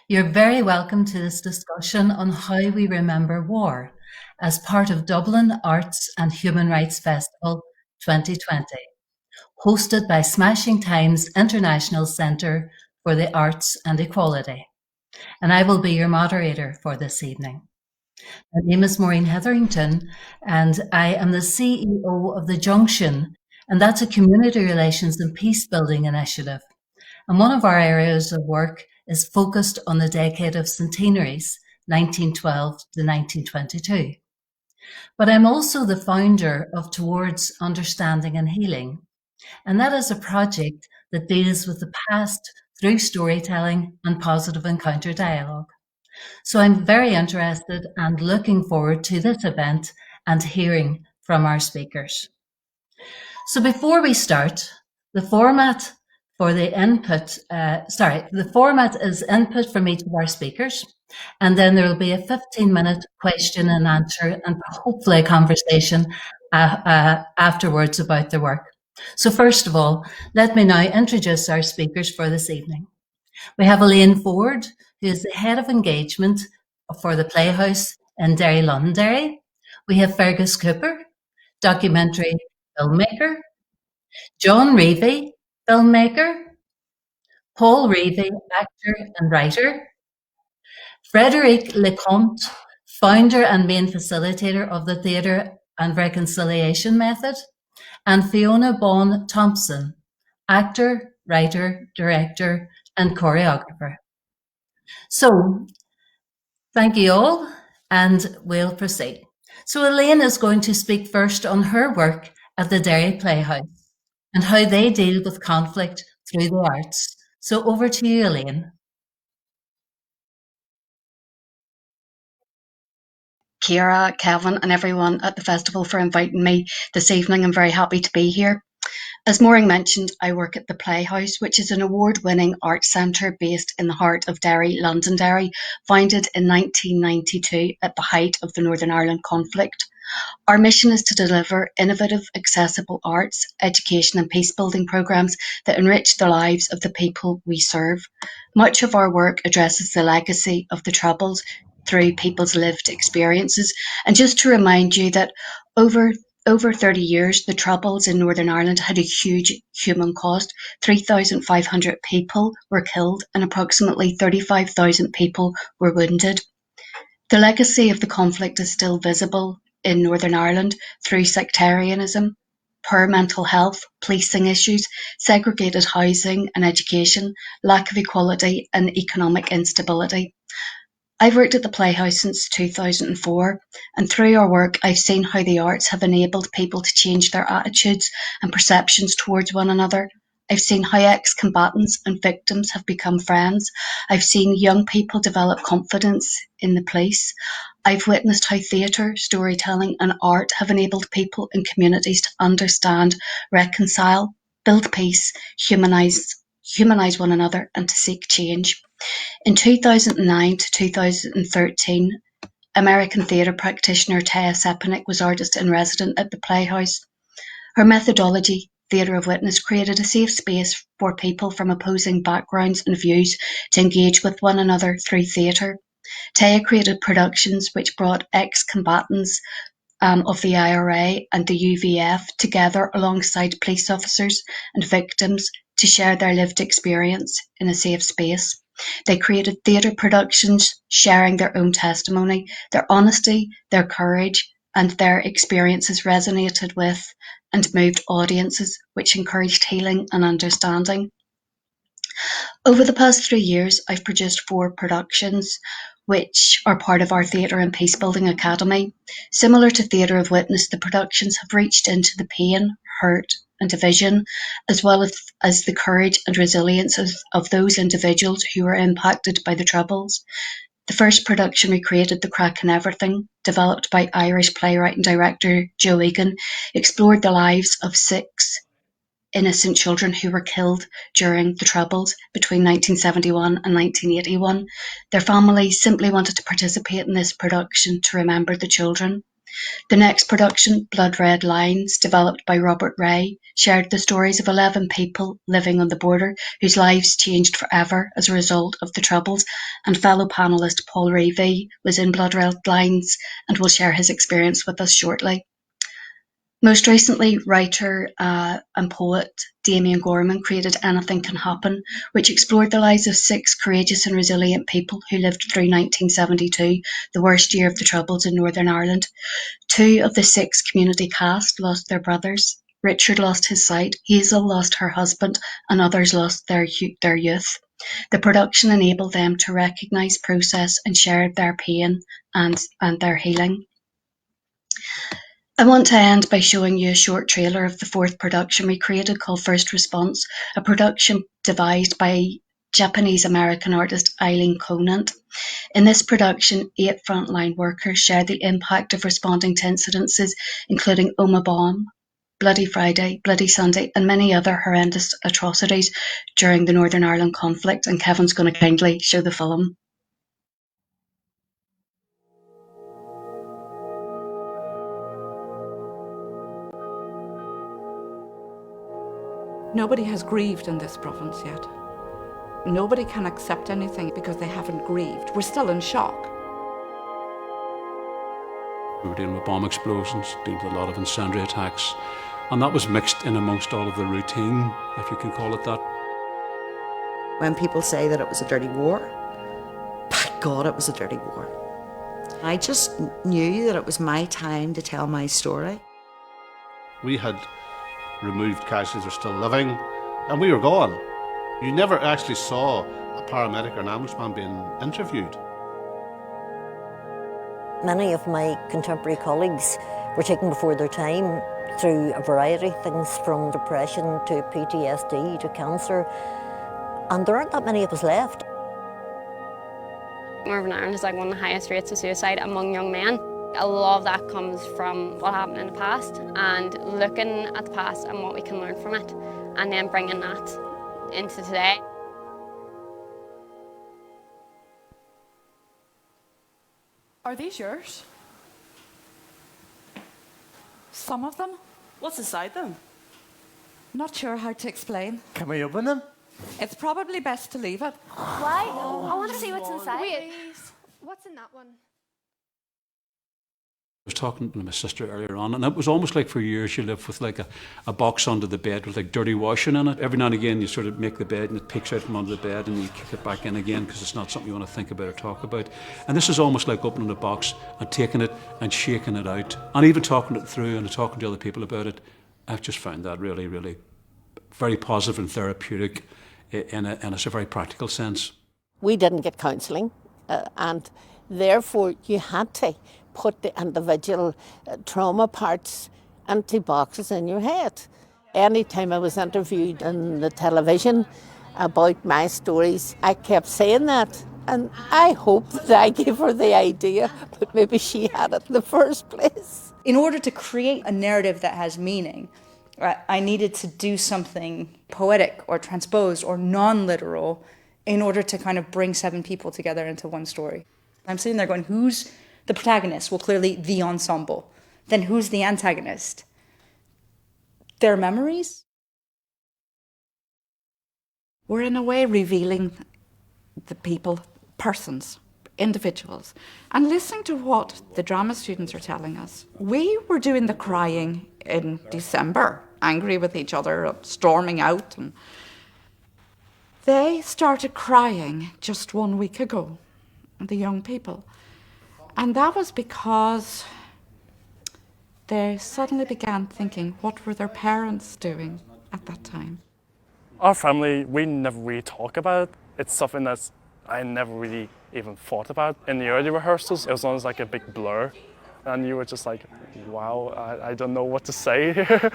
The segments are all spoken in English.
You're very welcome to this discussion on how we remember war as part of Dublin Arts and Human Rights Festival 2020, hosted by Smashing Times International Centre for the Arts and Equality. And I will be your moderator for this evening. My name is Maureen Hetherington, and I am the CEO of The Junction, and that's a community relations and peace building initiative. And one of our areas of work is focused on the decade of centenaries, 1912 to 1922. But I'm also the founder of Towards Understanding and Healing, and that is a project that deals with the past through storytelling and positive encounter dialogue. So I'm very interested and looking forward to this event and hearing from our speakers. So before we start, the format for the input, the format is input from each of our speakers, and then there will be a 15-minute question and answer and hopefully a conversation afterwards about the work. So first of all, let me now introduce our speakers for this evening. We have Elaine Ford, who is the Head of Engagement for the Playhouse in Derry, Londonderry. We have Fergus Cooper, documentary filmmaker, John Reavey, filmmaker, Paul Reavey, actor and writer, Frederique Lecomte, founder and main facilitator of the Theatre and Reconciliation Method, and Fiona Bawn Thompson, actor, writer, director, and choreographer. So, thank you all, and we'll proceed. So Elaine is going to speak first on her work at the Derry Playhouse and how they deal with conflict through the arts. So over to you, Elaine. Ciara, Kevin, and everyone at the festival for inviting me this evening. I'm very happy to be here. As Maureen mentioned, I work at the Playhouse, which is an award-winning arts centre based in the heart of Derry, Londonderry, founded in 1992 at the height of the Northern Ireland conflict. Our mission is to deliver innovative, accessible arts, education and peace-building programmes that enrich the lives of the people we serve. Much of our work addresses the legacy of the Troubles through people's lived experiences. And just to remind you that over 30 years, the Troubles in Northern Ireland had a huge human cost. 3,500 people were killed and approximately 35,000 people were wounded. The legacy of the conflict is still visible in Northern Ireland through sectarianism, poor mental health, policing issues, segregated housing and education, lack of equality and economic instability. I've worked at the Playhouse since 2004, and through our work I've seen how the arts have enabled people to change their attitudes and perceptions towards one another. I've seen how ex-combatants and victims have become friends. I've seen young people develop confidence in the police. I've witnessed how theatre, storytelling and art have enabled people and communities to understand, reconcile, build peace, humanise one another and to seek change. In 2009 to 2013, American theatre practitioner Taya Sepanik was artist in resident at the Playhouse. Her methodology, Theatre of Witness, created a safe space for people from opposing backgrounds and views to engage with one another through theatre. Taya created productions which brought ex-combatants of the IRA and the UVF together alongside police officers and victims to share their lived experience in a safe space. They created theatre productions sharing their own testimony. Their honesty, their courage, and their experiences resonated with and moved audiences, which encouraged healing and understanding. Over the past 3 years, I've produced 4 productions which are part of our Theatre and Peacebuilding Academy. Similar to Theatre of Witness, the productions have reached into the pain, hurt, and division, as well as the courage and resilience of those individuals who were impacted by the Troubles. The first production we created, The Crack in Everything, developed by Irish playwright and director Joe Egan, explored the lives of 6 innocent children who were killed during the Troubles between 1971 and 1981. Their families simply wanted to participate in this production to remember the children. The next production, Blood Red Lines, developed by Robert Ray, shared the stories of 11 people living on the border whose lives changed forever as a result of the Troubles, and fellow panellist Paul Reavey was in Blood Red Lines and will share his experience with us shortly. Most recently, writer and poet Damien Gorman created Anything Can Happen, which explored the lives of 6 courageous and resilient people who lived through 1972, the worst year of the Troubles in Northern Ireland. 2 of the 6 community cast lost their brothers. Richard lost his sight, Hazel lost her husband, and others lost their youth. The production enabled them to recognise, process and share their pain and their healing. I want to end by showing you a short trailer of the 4th production we created called First Response, a production devised by Japanese-American artist Elaine. In this production, 8 frontline workers share the impact of responding to incidences including Oma Bomb, Bloody Friday, Bloody Sunday and many other horrendous atrocities during the Northern Ireland conflict, and Kevin's going to kindly show the film. Nobody has grieved in this province yet. Nobody can accept anything because they haven't grieved. We're still in shock. We were dealing with bomb explosions, dealing with a lot of incendiary attacks, and that was mixed in amongst all of the routine, if you can call it that. When people say that it was a dirty war, by God, it was a dirty war. I just knew that it was my time to tell my story. We had removed casualties who were still living, and we were gone. You never actually saw a paramedic or an ambulance man being interviewed. Many of my contemporary colleagues were taken before their time through a variety of things, from depression to PTSD to cancer, and there aren't that many of us left. Northern Ireland is like one of the highest rates of suicide among young men. A lot of that comes from what happened in the past, and looking at the past and what we can learn from it, and then bringing that into today. Are these yours? Some of them? What's inside them? Not sure how to explain. Can we open them? It's probably best to leave it. Why? I want to see what's inside. Wait, what's in that one? I was talking to my sister earlier on, and it was almost like for years you lived with like a box under the bed with like dirty washing in it. Every now and again you sort of make the bed and it peeks out from under the bed and you kick it back in again because it's not something you want to think about or talk about. And this is almost like opening a box and taking it and shaking it out and even talking it through and talking to other people about it. I've just found that really, really very positive and therapeutic in a very practical sense. We didn't get counselling and therefore you had to put the individual trauma parts into boxes in your head. Anytime I was interviewed on the television about my stories, I kept saying that. And I hope that I gave her the idea, but maybe she had it in the first place. In order to create a narrative that has meaning, I needed to do something poetic or transposed or non-literal in order to kind of bring 7 people together into one story. I'm sitting there going, who's the protagonist? Well, clearly the ensemble. Then who's the antagonist? Their memories? We're in a way revealing the people, persons, individuals, and listening to what the drama students are telling us. We were doing the crying in December, angry with each other, storming out, and they started crying just 1 week ago, the young people. And that was because they suddenly began thinking, what were their parents doing at that time? Our family, we never really talk about it. It's something that I never really even thought about. In the early rehearsals, it was almost like a big blur. And you were just like, wow, I don't know what to say here.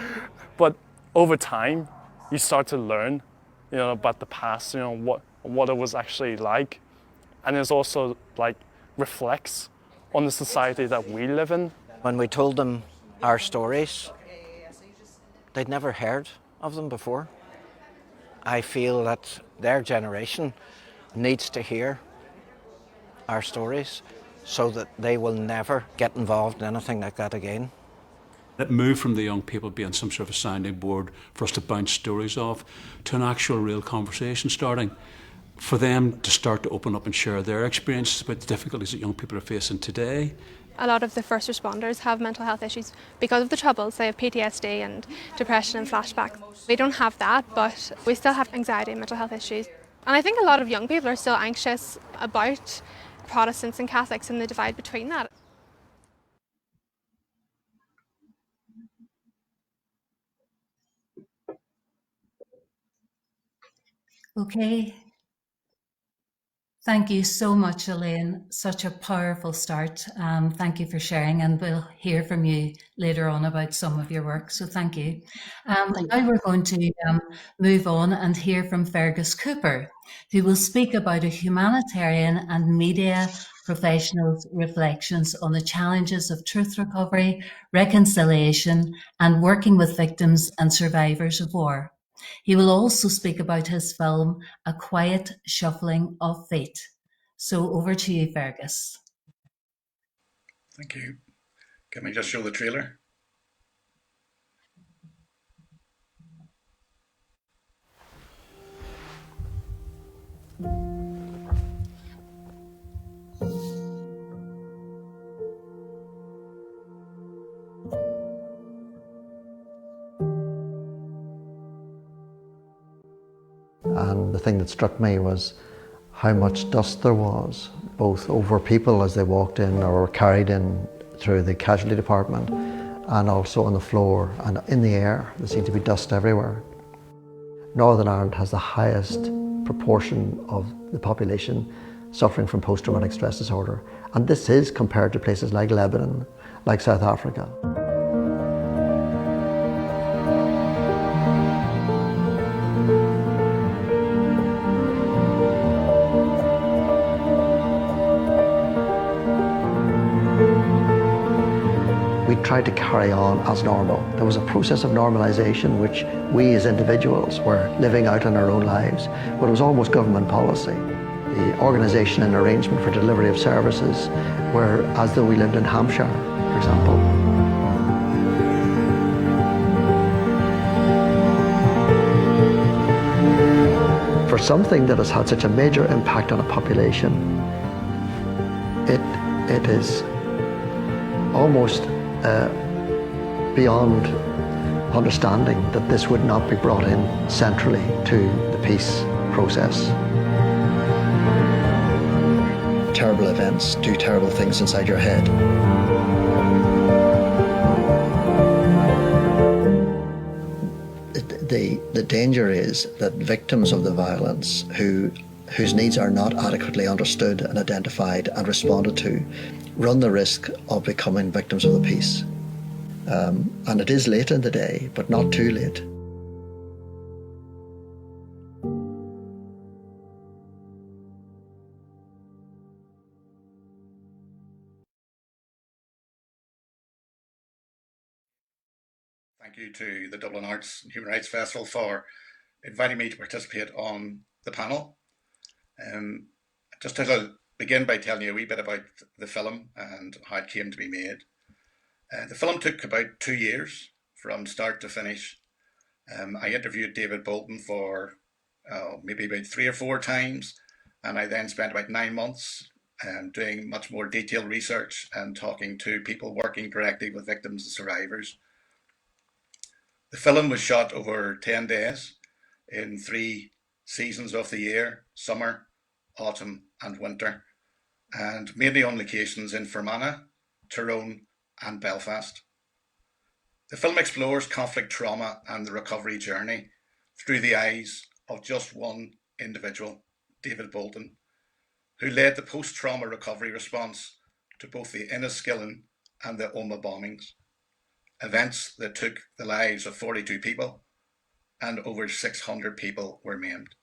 But over time, you start to learn, about the past, what it was actually like. And it's also like reflects on the society that we live in. When we told them our stories, they'd never heard of them before. I feel that their generation needs to hear our stories so that they will never get involved in anything like that again. It moved from the young people being some sort of sounding board for us to bounce stories off to an actual real conversation starting, for them to start to open up and share their experiences about the difficulties that young people are facing today. A lot of the first responders have mental health issues because of the troubles. They have PTSD and depression and flashbacks. We don't have that, but we still have anxiety and mental health issues. And I think a lot of young people are still anxious about Protestants and Catholics and the divide between that. Okay. Thank you so much, Elaine. Such a powerful start. Thank you for sharing, and we'll hear from you later on about some of your work. So thank you. Now we're going to move on and hear from Fergus Cooper, who will speak about a humanitarian and media professional's reflections on the challenges of truth recovery, reconciliation, and working with victims and survivors of war. He will also speak about his film, A Quiet Shuffling of Feet. So over to you, Fergus. Thank you. Can we just show the trailer? And the thing that struck me was how much dust there was, both over people as they walked in or were carried in through the casualty department, and also on the floor and in the air. There seemed to be dust everywhere. Northern Ireland has the highest proportion of the population suffering from post-traumatic stress disorder, and this is compared to places like Lebanon, like South Africa. We tried to carry on as normal. There was a process of normalisation which we as individuals were living out in our own lives, but it was almost government policy. The organisation and arrangement for delivery of services were as though we lived in Hampshire, for example. For something that has had such a major impact on a population, it is almost beyond understanding that this would not be brought in centrally to the peace process. Terrible events do terrible things inside your head. The danger is that victims of the violence whose needs are not adequately understood and identified and responded to run the risk of becoming victims of the peace. And it is late in the day, but not too late. Thank you to the Dublin Arts and Human Rights Festival for inviting me to participate on the panel. Just to begin by telling you a wee bit about the film and how it came to be made. The film took about 2 years from start to finish. I interviewed David Bolton for maybe about 3 or 4 times, and I then spent about 9 months doing much more detailed research and talking to people working directly with victims and survivors. The film was shot over 10 days in 3 seasons of the year: summer, autumn and winter, and mainly on locations in Fermanagh, Tyrone and Belfast. The film explores conflict trauma and the recovery journey through the eyes of just one individual, David Bolton, who led the post-trauma recovery response to both the Enniskillen and the Omagh bombings, events that took the lives of 42 people and over 600 people were maimed.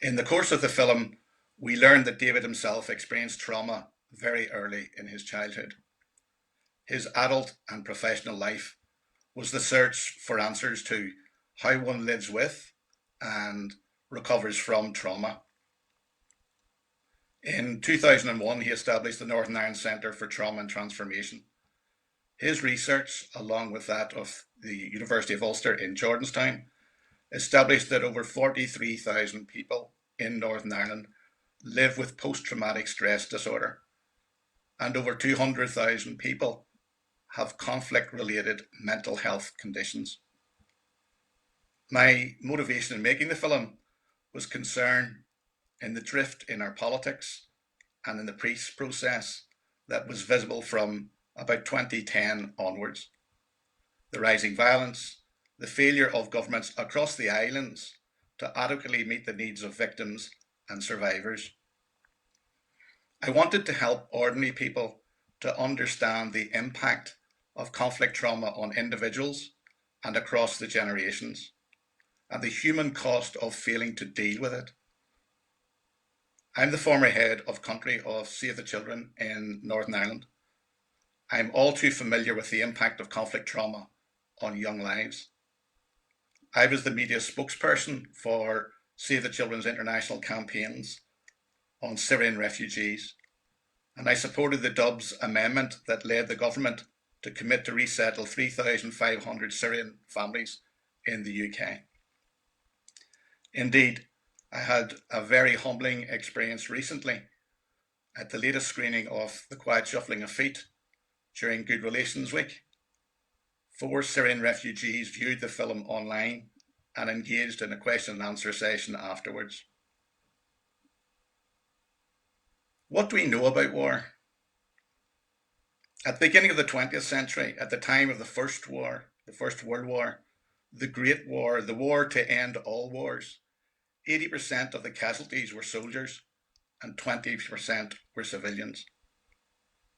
In the course of the film, we learned that David himself experienced trauma very early in his childhood. His adult and professional life was the search for answers to how one lives with and recovers from trauma. In 2001, he established the Northern Ireland Centre for Trauma and Transformation. His research, along with that of the University of Ulster in Jordanstown, established that over 43,000 people in Northern Ireland live with post-traumatic stress disorder, and over 200,000 people have conflict-related mental health conditions. My motivation in making the film was concern in the drift in our politics and in the peace process that was visible from about 2010 onwards. The rising violence, the failure of governments across the islands to adequately meet the needs of victims and survivors. I wanted to help ordinary people to understand the impact of conflict trauma on individuals and across the generations, and the human cost of failing to deal with it. I'm the former head of country of Save the Children in Northern Ireland. I'm all too familiar with the impact of conflict trauma on young lives. I was the media spokesperson for Save the Children's international campaigns on Syrian refugees, and I supported the Dubs amendment that led the government to commit to resettle 3,500 Syrian families in the UK. Indeed, I had a very humbling experience recently at the latest screening of The Quiet Shuffling of Feet during Good Relations Week. 4 Syrian refugees viewed the film online and engaged in a question and answer session afterwards. What do we know about war? At the beginning of the 20th century, at the time of the First World War, the Great War, the war to end all wars, 80% of the casualties were soldiers and 20% were civilians.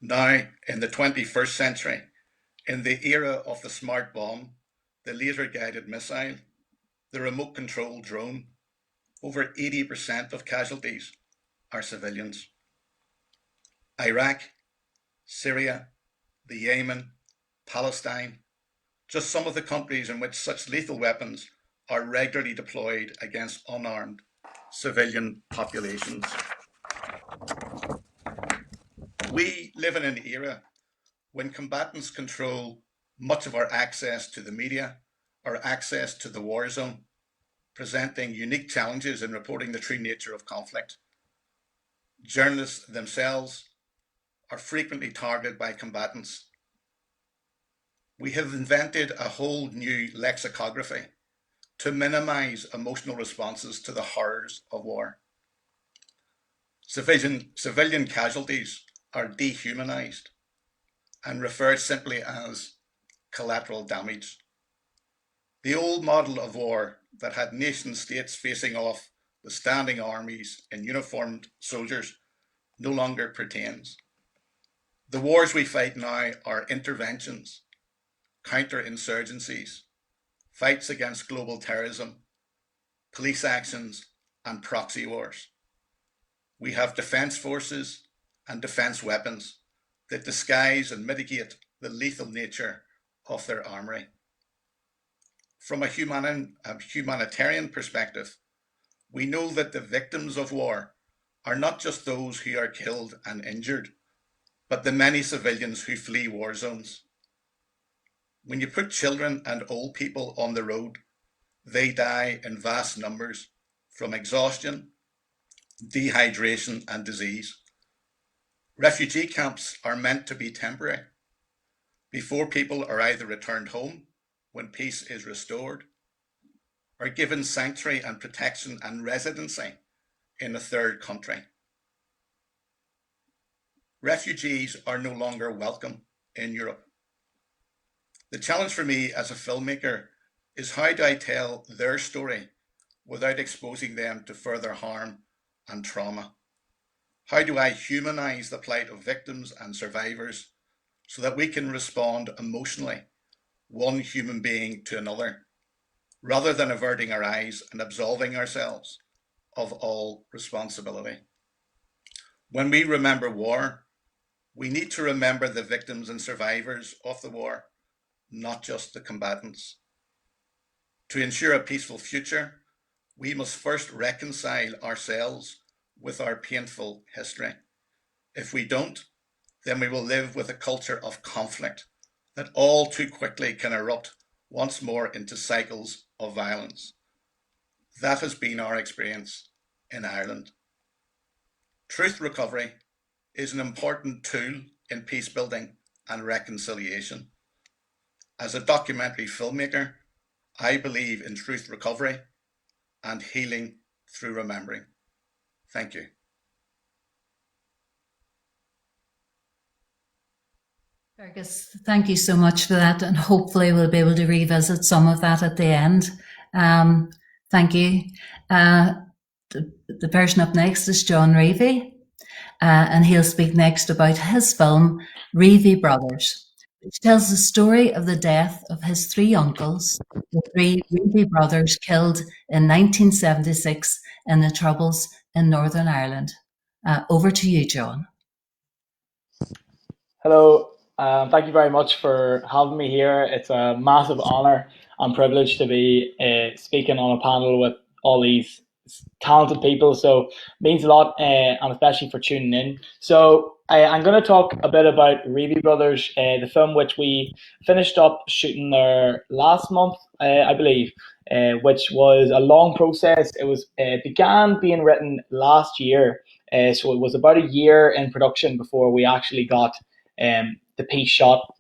Now, in the 21st century, in the era of the smart bomb, the laser-guided missile, the remote-controlled drone, over 80% of casualties are civilians. Iraq, Syria, the Yemen, Palestine, just some of the countries in which such lethal weapons are regularly deployed against unarmed civilian populations. We live in an era when combatants control much of our access to the media, our access to the war zone, presenting unique challenges in reporting the true nature of conflict. Journalists themselves are frequently targeted by combatants. We have invented a whole new lexicography to minimize emotional responses to the horrors of war. Civilian casualties are dehumanized and referred simply as collateral damage. The old model of war that had nation states facing off the standing armies and uniformed soldiers no longer pertains. The wars we fight now are interventions, counterinsurgencies, fights against global terrorism, police actions, and proxy wars. We have defence forces and defence weapons that disguise and mitigate the lethal nature of their armoury. From a humanitarian perspective, we know that the victims of war are not just those who are killed and injured, but the many civilians who flee war zones. When you put children and old people on the road, they die in vast numbers from exhaustion, dehydration, and disease. Refugee camps are meant to be temporary, before people are either returned home when peace is restored, or given sanctuary and protection and residency in a third country. Refugees are no longer welcome in Europe. The challenge for me as a filmmaker is, how do I tell their story without exposing them to further harm and trauma? How do I humanize the plight of victims and survivors so that we can respond emotionally, one human being to another, rather than averting our eyes and absolving ourselves of all responsibility? When we remember war, we need to remember the victims and survivors of the war, not just the combatants. To ensure a peaceful future, we must first reconcile ourselves with our painful history. If we don't, then we will live with a culture of conflict that all too quickly can erupt once more into cycles of violence. That has been our experience in Ireland. Truth recovery is an important tool in peace building and reconciliation. As a documentary filmmaker, I believe in truth recovery and healing through remembering. Thank you. Fergus, thank you so much for that, and hopefully we'll be able to revisit some of that at the end. Thank you. The person up next is John Reavey, and he'll speak next about his film, Reavey Brothers, which tells the story of the death of his three uncles, the three Reavey brothers killed in 1976 in the Troubles in Northern Ireland. Over to you, John. Hello, thank you very much for having me here. It's a massive honour and privilege to be speaking on a panel with all these talented people, so it means a lot, and especially for tuning in. So I'm going to talk a bit about Reavey Brothers, the film which we finished up shooting there last month, I believe, which was a long process. It began being written last year, so it was about a year in production before we actually got the piece shot.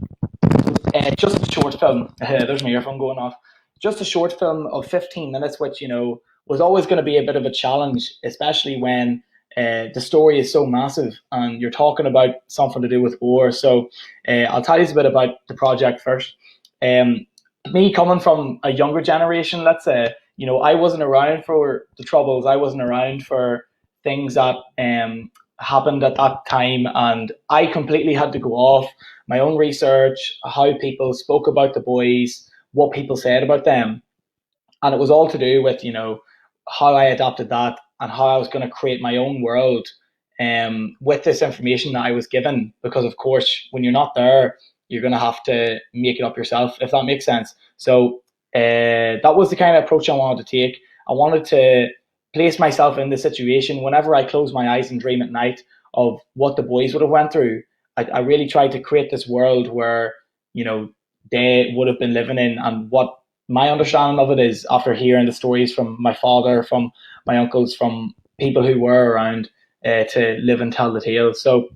Just a short film. There's my earphone going off. Just a short film of 15 minutes, which, you know, was always going to be a bit of a challenge, especially when the story is so massive and you're talking about something to do with war. So I'll tell you a bit about the project first. Me coming from a younger generation, let's say, you know, I wasn't around for the Troubles. I wasn't around for things that happened at that time, and I completely had to go off my own research, how people spoke about the boys, what people said about them, and it was all to do with, you know, how I adapted that and how I was going to create my own world with this information that I was given, because of course when you're not there you're going to have to make it up yourself, if that makes sense. So that was the kind of approach I wanted to take. I wanted to place myself in the situation whenever I close my eyes and dream at night of what the boys would have went through. I really tried to create this world where, you know, they would have been living in, and what my understanding of it is after hearing the stories from my father, from my uncles, from people who were around to live and tell the tale. So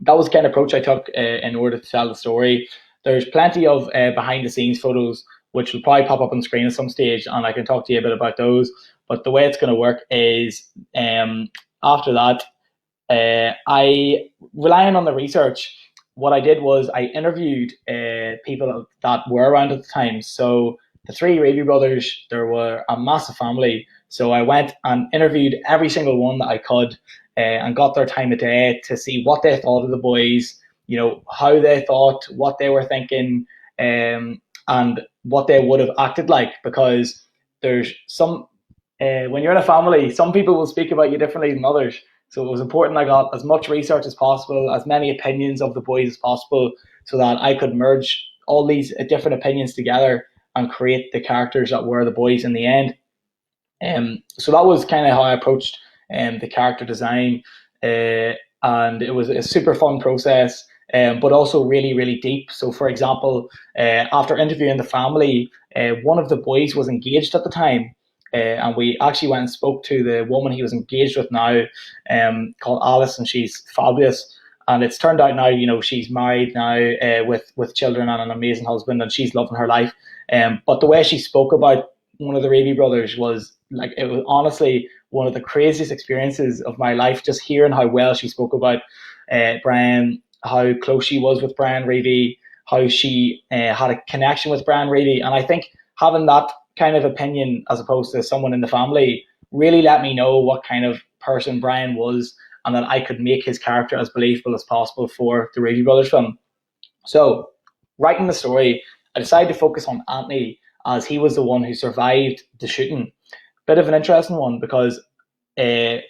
that was the kind of approach I took in order to tell the story. There's plenty of behind the scenes photos which will probably pop up on screen at some stage, and I can talk to you a bit about those. But the way it's going to work is after that, I, relying on the research, what I did was I interviewed people that were around at the time. So the three Reavey brothers, there were a massive family. So I went and interviewed every single one that I could and got their time of day to see what they thought of the boys, you know, how they thought, what they were thinking, and what they would have acted like. Because there's some, when you're in a family, some people will speak about you differently than others. So it was important I got as much research as possible, as many opinions of the boys as possible, so that I could merge all these different opinions together and create the characters that were the boys in the end. So that was kind of how I approached the character design, and it was a super fun process, but also really, really deep. So for example, after interviewing the family, one of the boys was engaged at the time. And we actually went and spoke to the woman he was engaged with now, called Alice, and she's fabulous. And it's turned out now, you know, she's married now with children and an amazing husband, and she's loving her life. But the way she spoke about one of the Reavey brothers was like, it was honestly one of the craziest experiences of my life, just hearing how well she spoke about Brian, how close she was with Brian Reavey, how she had a connection with Brian Reavey. And I think having that kind of opinion as opposed to someone in the family really let me know what kind of person Brian was, and that I could make his character as believable as possible for the Reavey Brothers film. So writing the story, I decided to focus on Anthony, as he was the one who survived the shooting. Bit of an interesting one, because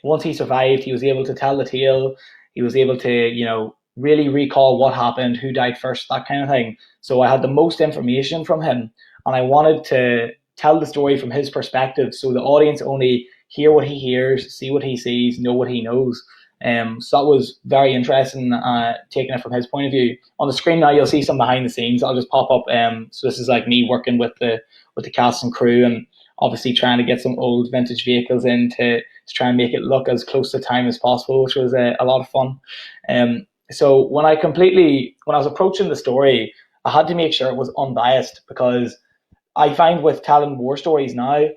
once he survived, he was able to tell the tale. He was able to, you know, really recall what happened, who died first, that kind of thing. So I had the most information from him, and I wanted to tell the story from his perspective, so the audience only hear what he hears, see what he sees, know what he knows. So that was very interesting, taking it from his point of view. On the screen now, you'll see some behind the scenes. I'll just pop up. So this is like me working with the cast and crew, and obviously trying to get some old vintage vehicles in to try and make it look as close to time as possible, which was a lot of fun. So when I was approaching the story, I had to make sure it was unbiased, because I find with telling war stories now,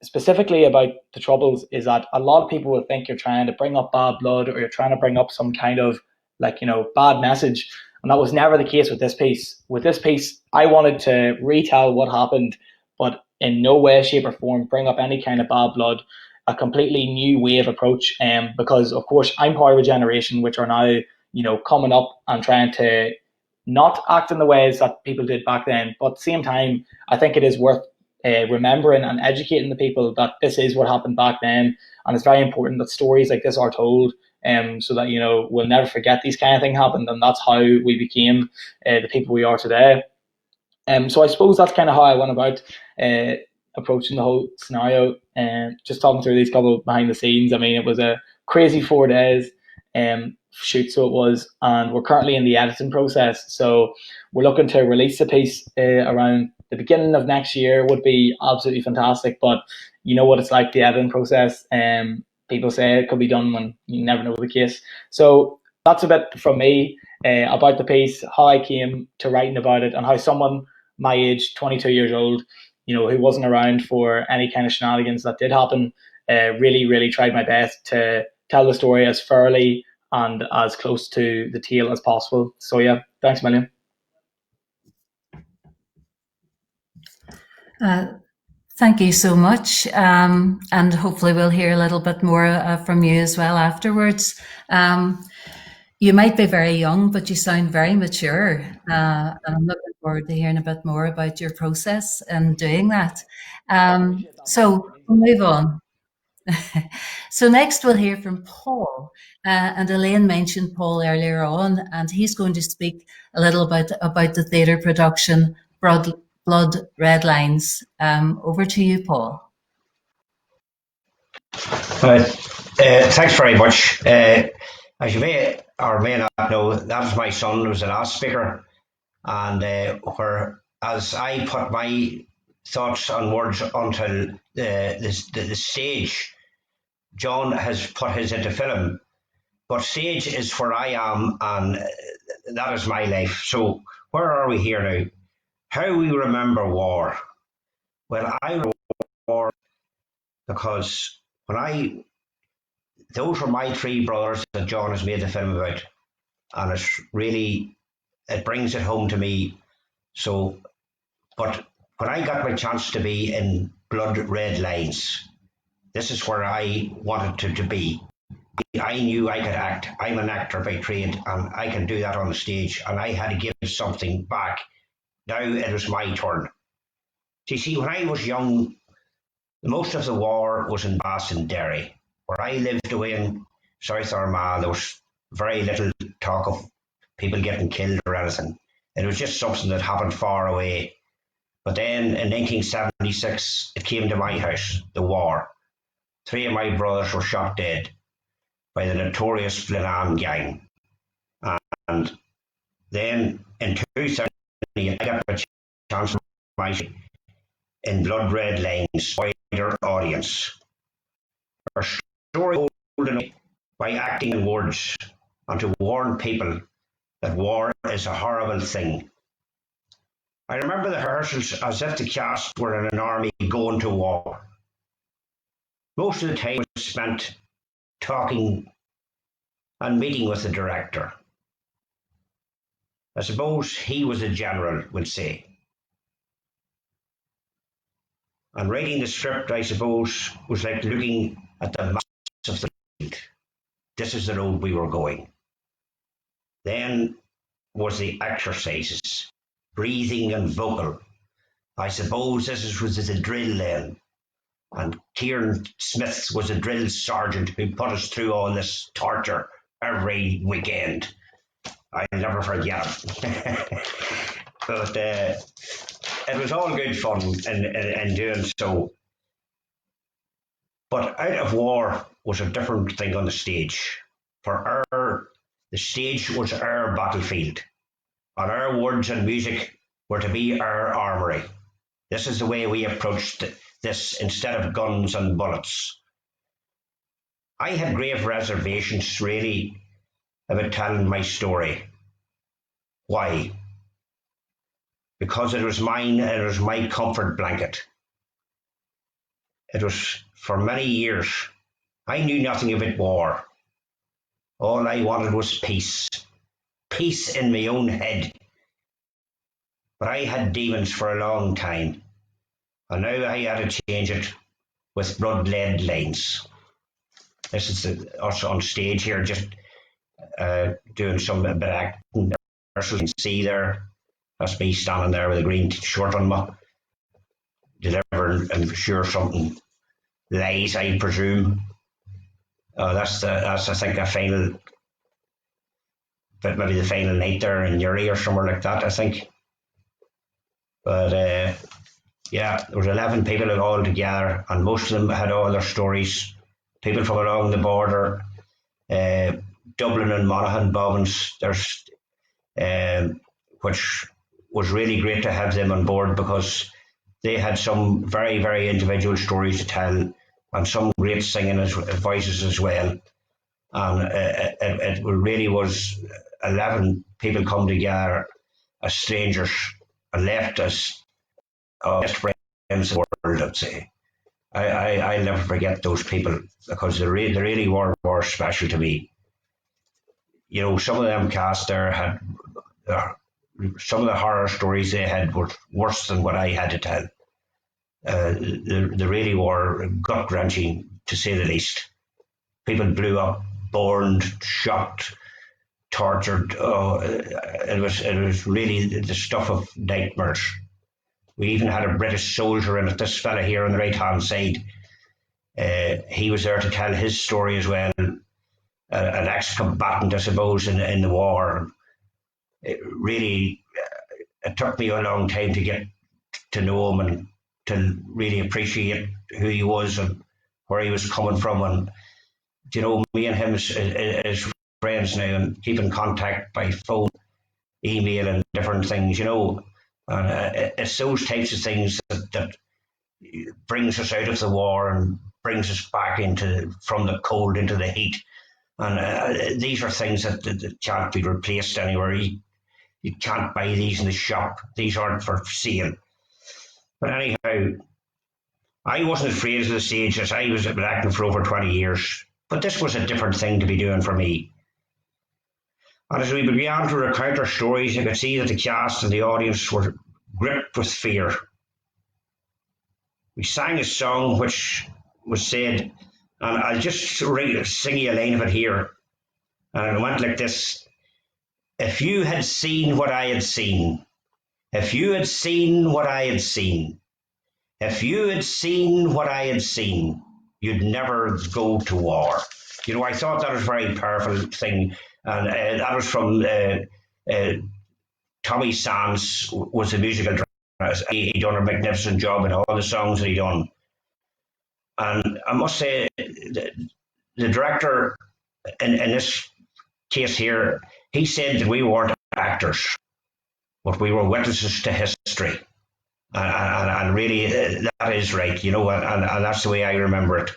specifically about the Troubles, is that a lot of people will think you're trying to bring up bad blood, or you're trying to bring up some kind of bad message. And that was never the case with this piece. With this piece, I wanted to retell what happened, but in no way, shape or form bring up any kind of bad blood, a completely new way of approach. Because of course I'm part of a generation which are now, coming up and trying to not act in the ways that people did back then. But at the same time, I think it is worth remembering and educating the people that this is what happened back then. And it's very important that stories like this are told, so that, we'll never forget these kind of things happened. And that's how we became the people we are today. So I suppose that's kind of how I went about approaching the whole scenario, and just talking through these couple behind the scenes. I mean, it was a crazy 4 days shoot, so it was, and we're currently in the editing process. So we're looking to release the piece around the beginning of next year. Would be absolutely fantastic, but you know what it's like, the editing process. People say it could be done when you never know the case. So that's a bit from me about the piece, how I came to writing about it, and how someone my age, 22 years old, who wasn't around for any kind of shenanigans that did happen, really, really tried my best to tell the story as fairly and as close to the tale as possible. So yeah, thanks a million. Thank you so much. And hopefully we'll hear a little bit more from you as well afterwards. You might be very young, but you sound very mature. And I'm looking forward to hearing a bit more about your process in doing that. So we'll move on. So next we'll hear from Paul. And Elaine mentioned Paul earlier on, and he's going to speak a little bit about the theatre production Blood Red Lines. Over to you, Paul. Thanks very much. As you may or may not know, that was my son who was the last speaker, and as I put my thoughts and words onto the stage, John has put his into film, but stage is where I am, and that is my life. So where are we here now? How we remember war? Well, I remember war because those were my 3 brothers that John has made the film about, and it brings it home to me. So, but when I got my chance to be in Blood Red Lines, this is where I wanted to be. I knew I could act. I'm an actor by trade, and I can do that on the stage, and I had to give something back. Now it was my turn. So you see, when I was young, most of the war was in Bass and Derry. Where I lived away in South Armagh, there was very little talk of people getting killed or anything. It was just something that happened far away. But then in 1976, it came to my house, the war. 3 of my brothers were shot dead by the notorious Flannan gang. And then in 2000, I got a chance in Blood Red Lines, wider audience. Our story told by acting in words, and to warn people that war is a horrible thing. I remember the rehearsals as if the cast were in an army going to war. Most of the time was spent talking and meeting with the director. I suppose he was a general, we'll say. And writing the script, I suppose, was like looking at the maps of the field. This is the road we were going. Then was the exercises, breathing and vocal. I suppose this was the drill then. And Kieran Smith was a drill sergeant who put us through all this torture every weekend. I'll never forget it. But it was all good fun in doing so. But out of war was a different thing on the stage. The stage was our battlefield, and our words and music were to be our armoury. This is the way we approached this instead of guns and bullets. I had grave reservations, really, about telling my story. Why? Because it was mine and it was my comfort blanket. It was for many years. I knew nothing about war. All I wanted was peace. Peace in my own head. But I had demons for a long time. And now I had to change it with blood-led lines. This is us on stage here, just doing some bit of acting. As you can see there, that's me standing there with a green shirt on me, delivering, I'm sure, something lies, I presume. That's I think a final, but maybe the final night there in Derry or somewhere like that, I think. But yeah, there was 11 people all together, and most of them had all their stories. People from along the border, Dublin and Monaghan, Bobbins, there's which was really great to have them on board because they had some very, very individual stories to tell and some great singing voices as well. And it really was 11 people come together as strangers and left as best friends in the world, I'd say. I'll never forget those people because they really were special to me. You know, some of them cast there had some of the horror stories they had were worse than what I had to tell. They really were gut-wrenching, to say the least. People blew up, burned, shot, tortured. Oh, it was really the stuff of nightmares. We even had a British soldier in it, this fella here on the right-hand side. He was there to tell his story as well. An ex-combatant, I suppose, in the war. It really, it took me a long time to get to know him and to really appreciate who he was and where he was coming from. And, you know, me and him as friends now and keep in contact by phone, email and different things, you know. And it's those types of things that brings us out of the war and brings us back from the cold into the heat. And these are things that can't be replaced anywhere. You can't buy these in the shop. These aren't for sale. But anyhow, I wasn't afraid of the stage as I was acting for over 20 years. But this was a different thing to be doing for me. And as we began to recount our stories, I could see that the cast and the audience were gripped with fear. We sang a song which was said, and I'll just sing you a line of it here. And it went like this. If you had seen what I had seen, if you had seen what I had seen, if you had seen what I had seen, you'd never go to war. You know, I thought that was a very powerful thing. And that was from Tommy Sands was the musical director. He done a magnificent job in all the songs that he done. And I must say, the director in this case here, he said that we weren't actors, but we were witnesses to history. And really, that is right, you know, and that's the way I remember it.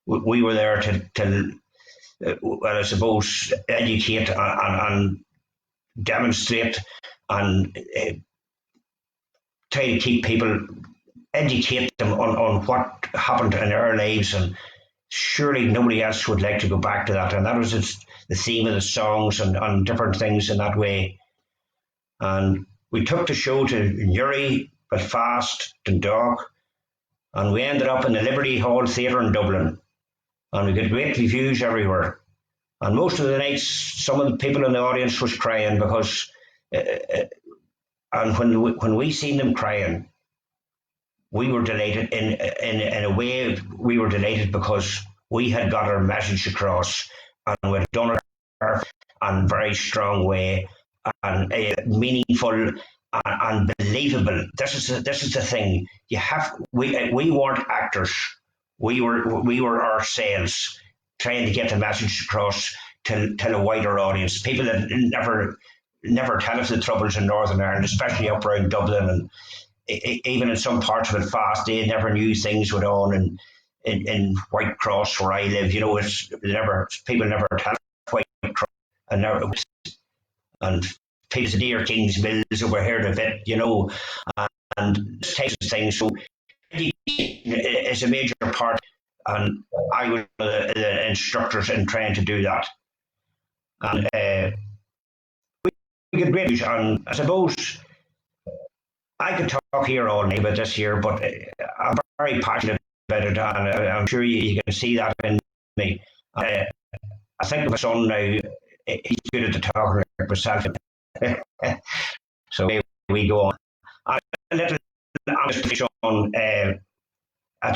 We were there to well, I suppose, educate and demonstrate and try to keep people, educate them on what happened in our lives. And surely nobody else would like to go back to that. And that was the theme of the songs and different things in that way. And we took the show to Newry, Belfast, Dundalk, and we ended up in the Liberty Hall Theatre in Dublin. And we got great reviews everywhere. And most of the nights, some of the people in the audience was crying because, and when we seen them crying, we were delighted. In a way, we were delighted because we had got our message across and we'd done it in a very strong way and meaningful and believable. This is the thing. We weren't actors. we were ourselves trying to get the message across to a wider audience. People that never tell us the troubles in Northern Ireland, especially up around Dublin, and even in some parts of Belfast, they never knew things went on. And in Whitecross, where I live, people never tell Whitecross, and people say near King's Mills over here a bit, and this types of things. So it's a major part, and I was the instructors in trying to do that. And we get great news, and I suppose I could talk here all night about this year, but I'm very passionate about it, and I'm sure you can see that in me. I think of my son now, he's good at the talking about himself. So we go on. A little honest on, I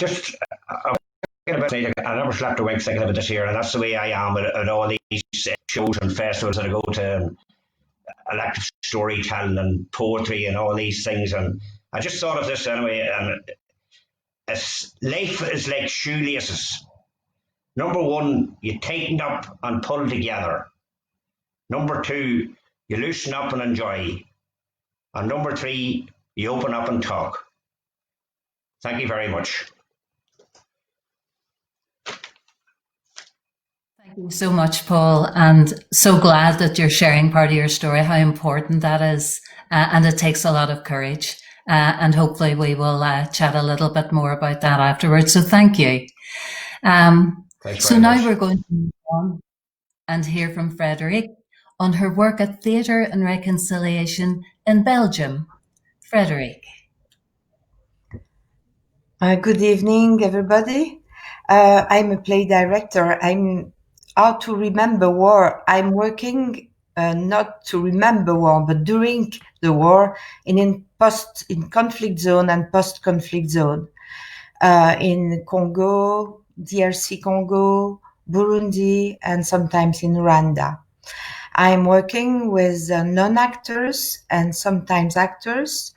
never slept a wink thinking about this year, and that's the way I am at all these shows and festivals that I go to, and elective storytelling and poetry and all these things. And I just thought of this anyway, and life is like shoelaces. Number one, you tighten up and pull together. Number two, you loosen up and enjoy. And number three, you open up and talk. Thank you very much. Thank you so much, Paul, and so glad that you're sharing part of your story, how important that is, and it takes a lot of courage, and hopefully we will chat a little bit more about that afterwards, so thank you. So now we're going to move on and hear from Frederique on her work at Theatre and Reconciliation in Belgium. Frederique. Good evening, everybody. I'm a play director. I'm How to Remember War. I'm working not to remember war, but during the war in conflict zone and post-conflict zone in Congo, DRC Congo, Burundi, and sometimes in Rwanda. I'm working with non-actors and sometimes actors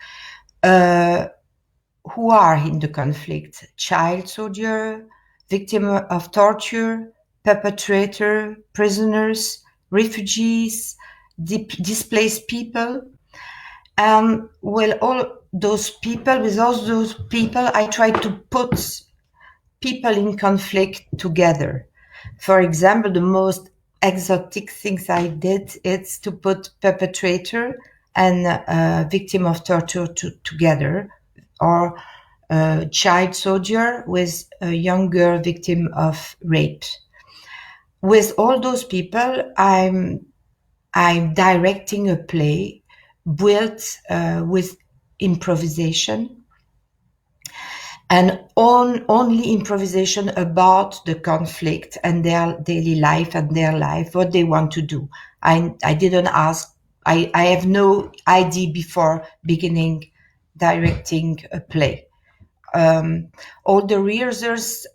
who are in the conflict: child soldier, victim of torture, perpetrator, prisoners, refugees, displaced people. And with all those people, I try to put people in conflict together. For example, the most exotic things I did is to put perpetrator and victim of torture together, or a child soldier with a young girl victim of rape. With all those people, I'm directing a play built with improvisation, and only improvisation about the conflict and their daily life and their life, what they want to do. I didn't ask, I have no idea before beginning directing a play. All the rehearsals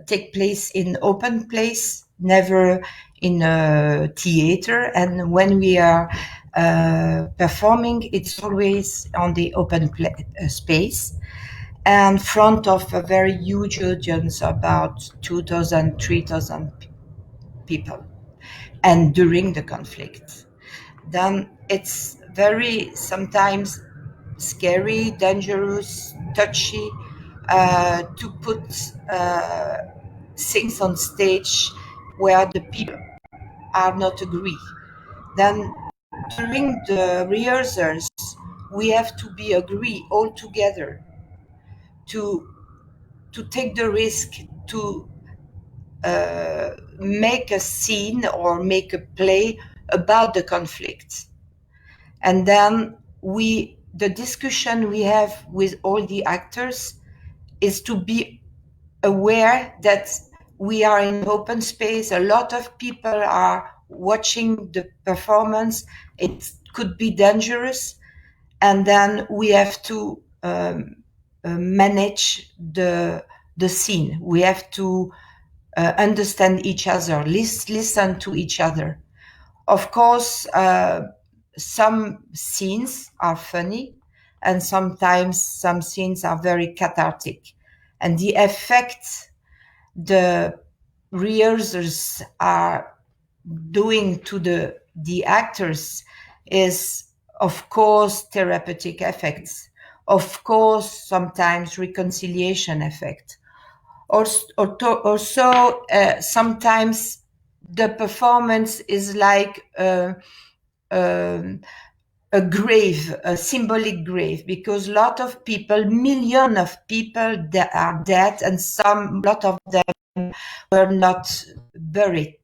take place in open place, never in a theater. And when we are performing, it's always on the open space, and front of a very huge audience, about 2,000, 3,000 people, and during the conflict. Then it's very sometimes scary, dangerous, touchy to put things on stage where the people are not agree. Then during the rehearsals, we have to be agree all together to take the risk to make a scene or make a play about the conflict. And then the discussion we have with all the actors is to be aware that we are in open space. A lot of people are watching the performance. It could be dangerous. And then we have to manage the scene. We have to understand each other, listen to each other. Of course, some scenes are funny, and sometimes some scenes are very cathartic. and the effect the rehearsals are doing to the actors is, of course, therapeutic effects, of course, sometimes reconciliation effect. Also, sometimes the performance is like a grave, a symbolic grave, because a lot of people, millions of people that are dead, and lot of them were not buried.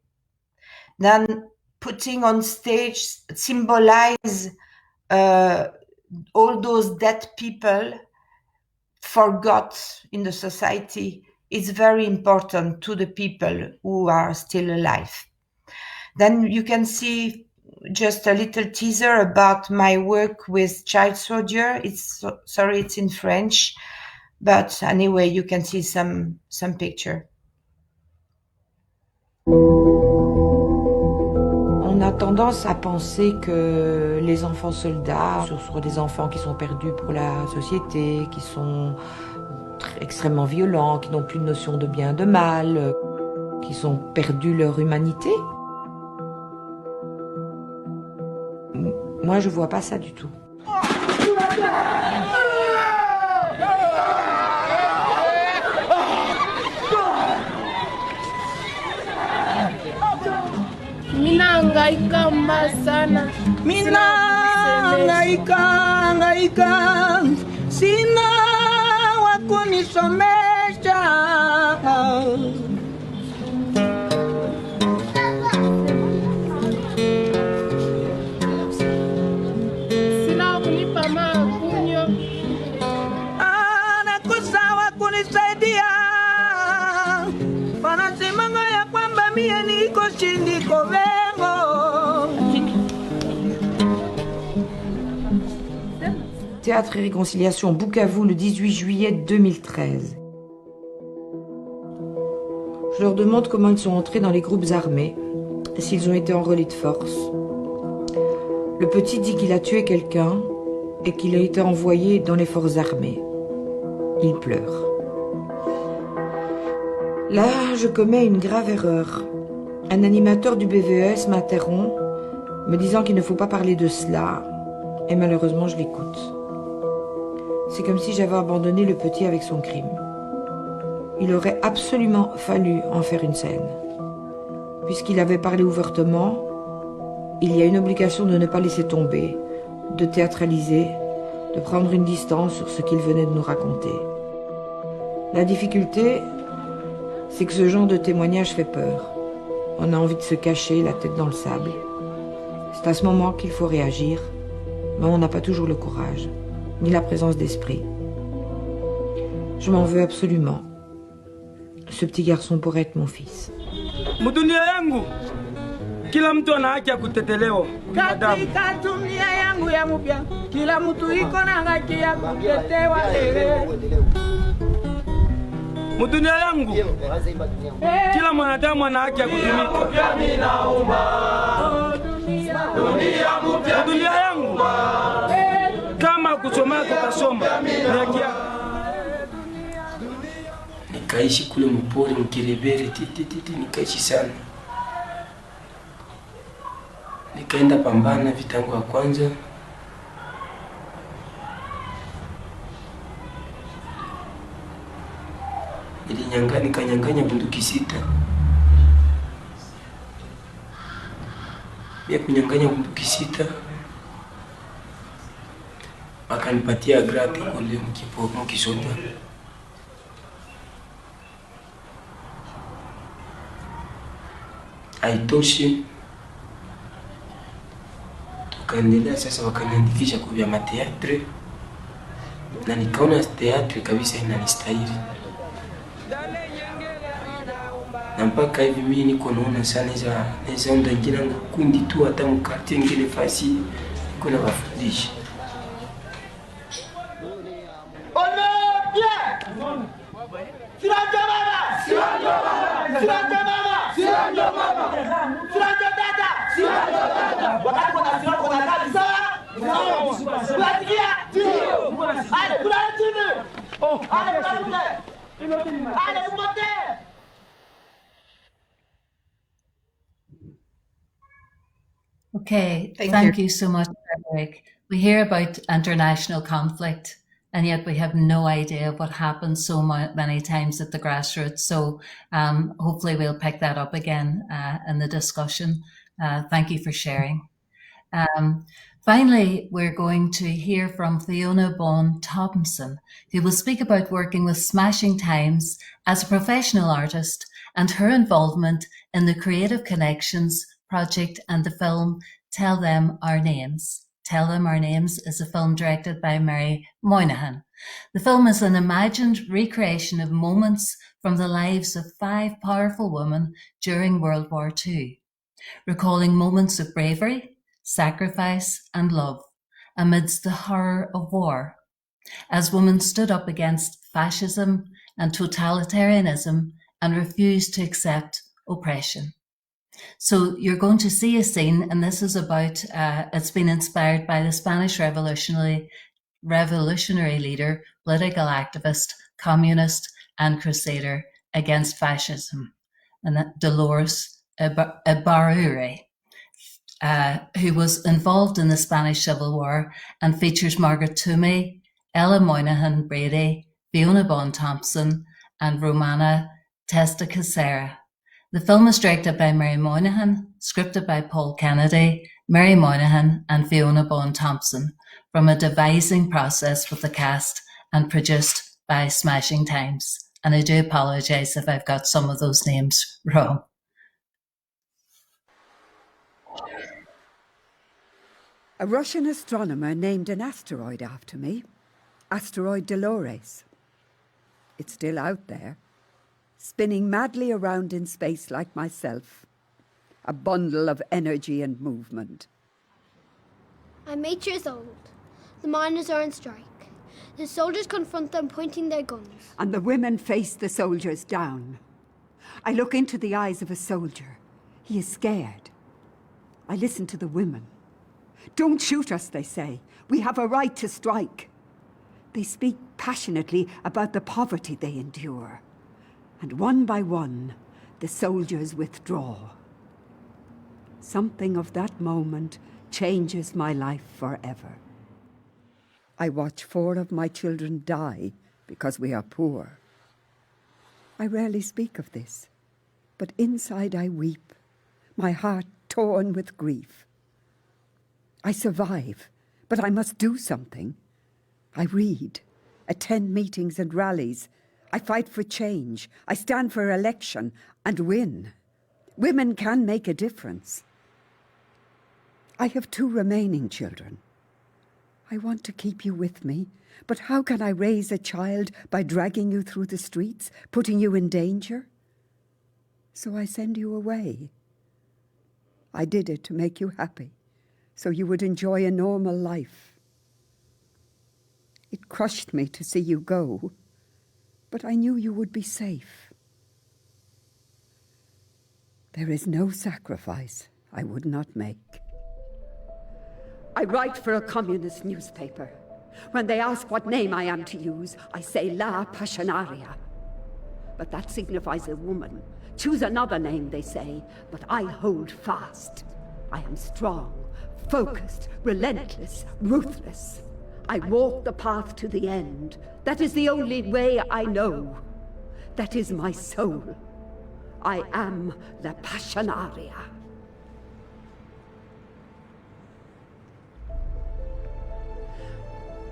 Then putting on stage symbolize all those dead people forgot in the society is very important to the people who are still alive. Then you can see just a little teaser about my work with child soldier. It's in French, but anyway, you can see some picture. On a tendance à penser que les enfants soldats sont des enfants qui sont perdus pour la société, qui sont extrêmement violents, qui n'ont plus de notion de bien, de mal, qui ont perdu leur humanité. Moi, je vois pas ça du tout. Mina hangaika mbaya sana. Mina hangaika. Sina wa kunisomesha. Sina wa kunipa makunyo. Anakosa wa kunisaidia. Wanasemanga ya kwamba mie niko chini kove. Théâtre et Réconciliation, Bukavu, le 18 juillet 2013. Je leur demande comment ils sont entrés dans les groupes armés, s'ils ont été enrôlés de force. Le petit dit qu'il a tué quelqu'un et qu'il a été envoyé dans les forces armées. Il pleure. Là, je commets une grave erreur. Un animateur du BVES m'interrompt, me disant qu'il ne faut pas parler de cela, et malheureusement, je l'écoute. C'est comme si j'avais abandonné le petit avec son crime. Il aurait absolument fallu en faire une scène. Puisqu'il avait parlé ouvertement, il y a une obligation de ne pas laisser tomber, de théâtraliser, de prendre une distance sur ce qu'il venait de nous raconter. La difficulté, c'est que ce genre de témoignage fait peur. On a envie de se cacher la tête dans le sable. C'est à ce moment qu'il faut réagir, mais on n'a pas toujours le courage, ni la présence d'esprit. Je m'en veux absolument. Ce petit garçon pourrait être mon fils. Mudunia yangu, kila mtu ana haki ya kutetelewa. Katika dunia yangu ya mpya, kila mtu iko na haki ya kutetewa. Mudunia yangu, kila mwanadamu ana haki ya kutumika. Dunia yangu, kama kusoma kutasoma, nikaishi kule mpori mkirebere titi, nikaishi sana. Nikaenda pambana vitangu wa kwanza. Nikanyanganya bunduki 6. Mimi kunyanganya bunduki 6. Wakanipatia grade kule mkisonda. Haitoshi. Tukaendelea sasa, wakaniandikisha kwa vyama teatre. Na nikaona teatre kabisa inanistahili. Na mpaka hivi mimi niko naona sana za onda ngina kundi tu hata mkati ngine fasi kuna wafundisha. Okay, Thank thank you. you so much, Frederique. We hear about international conflict, and yet we have no idea what happens so many times at the grassroots. So hopefully we'll pick that up again in the discussion. Thank you for sharing. Finally, we're going to hear from Fiona Bond Thompson, who will speak about working with Smashing Times as a professional artist and her involvement in the Creative Connections project and the film Tell Them Our Names. Tell Them Our Names is a film directed by Mary Moynihan. The film is an imagined recreation of moments from the lives of 5 powerful women during World War II, recalling moments of bravery, sacrifice, and love amidst the horror of war, as women stood up against fascism and totalitarianism and refused to accept oppression. So you're going to see a scene, and this is about, it's been inspired by the Spanish revolutionary leader, political activist, communist, and crusader against fascism, and Dolores Ibarruri, who was involved in the Spanish Civil War and features Margaret Toomey, Ella Moynihan Brady, Fiona Bond Thompson, and Romana Testacasera. The film is directed by Mary Moynihan, scripted by Paul Kennedy, Mary Moynihan, and Fiona Bond Thompson, from a devising process with the cast, and produced by Smashing Times. And I do apologise if I've got some of those names wrong. A Russian astronomer named an asteroid after me, asteroid Dolores. It's still out there, spinning madly around in space like myself, a bundle of energy and movement. I'm 8 years old. The miners are on strike. The soldiers confront them, pointing their guns. And the women face the soldiers down. I look into the eyes of a soldier. He is scared. I listen to the women. Don't shoot us, they say. We have a right to strike. They speak passionately about the poverty they endure. And one by one, the soldiers withdraw. Something of that moment changes my life forever. I watch 4 of my children die because we are poor. I rarely speak of this, but inside I weep, my heart torn with grief. I survive, but I must do something. I read, attend meetings and rallies. I fight for change. I stand for election and win. Women can make a difference. I have 2 remaining children. I want to keep you with me, but how can I raise a child by dragging you through the streets, putting you in danger? So I send you away. I did it to make you happy, so you would enjoy a normal life. It crushed me to see you go, but I knew you would be safe. There is no sacrifice I would not make. I write for a communist newspaper. When they ask what name I am to use, I say La Passionaria. But that signifies a woman. Choose another name, they say, but I hold fast. I am strong, focused, relentless, ruthless. I walk the path to the end. That is the only way I know. That is my soul. I am La Passionaria.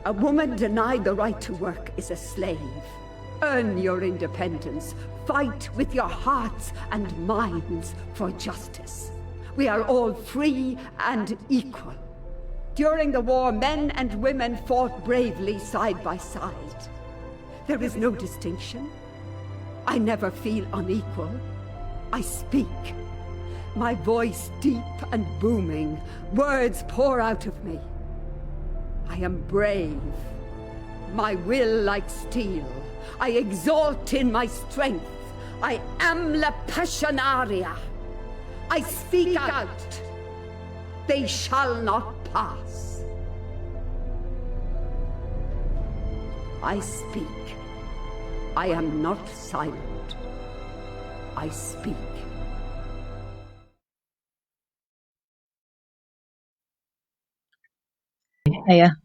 A woman denied the right to work is a slave. Earn your independence. Fight with your hearts and minds for justice. We are all free and equal. During the war, men and women fought bravely side by side. There is no distinction. I never feel unequal. I speak. My voice deep and booming. Words pour out of me. I am brave. My will like steel. I exalt in my strength. I am La Passionaria. I speak out. They shall not pass. I speak. I am not silent. I speak. Hiya.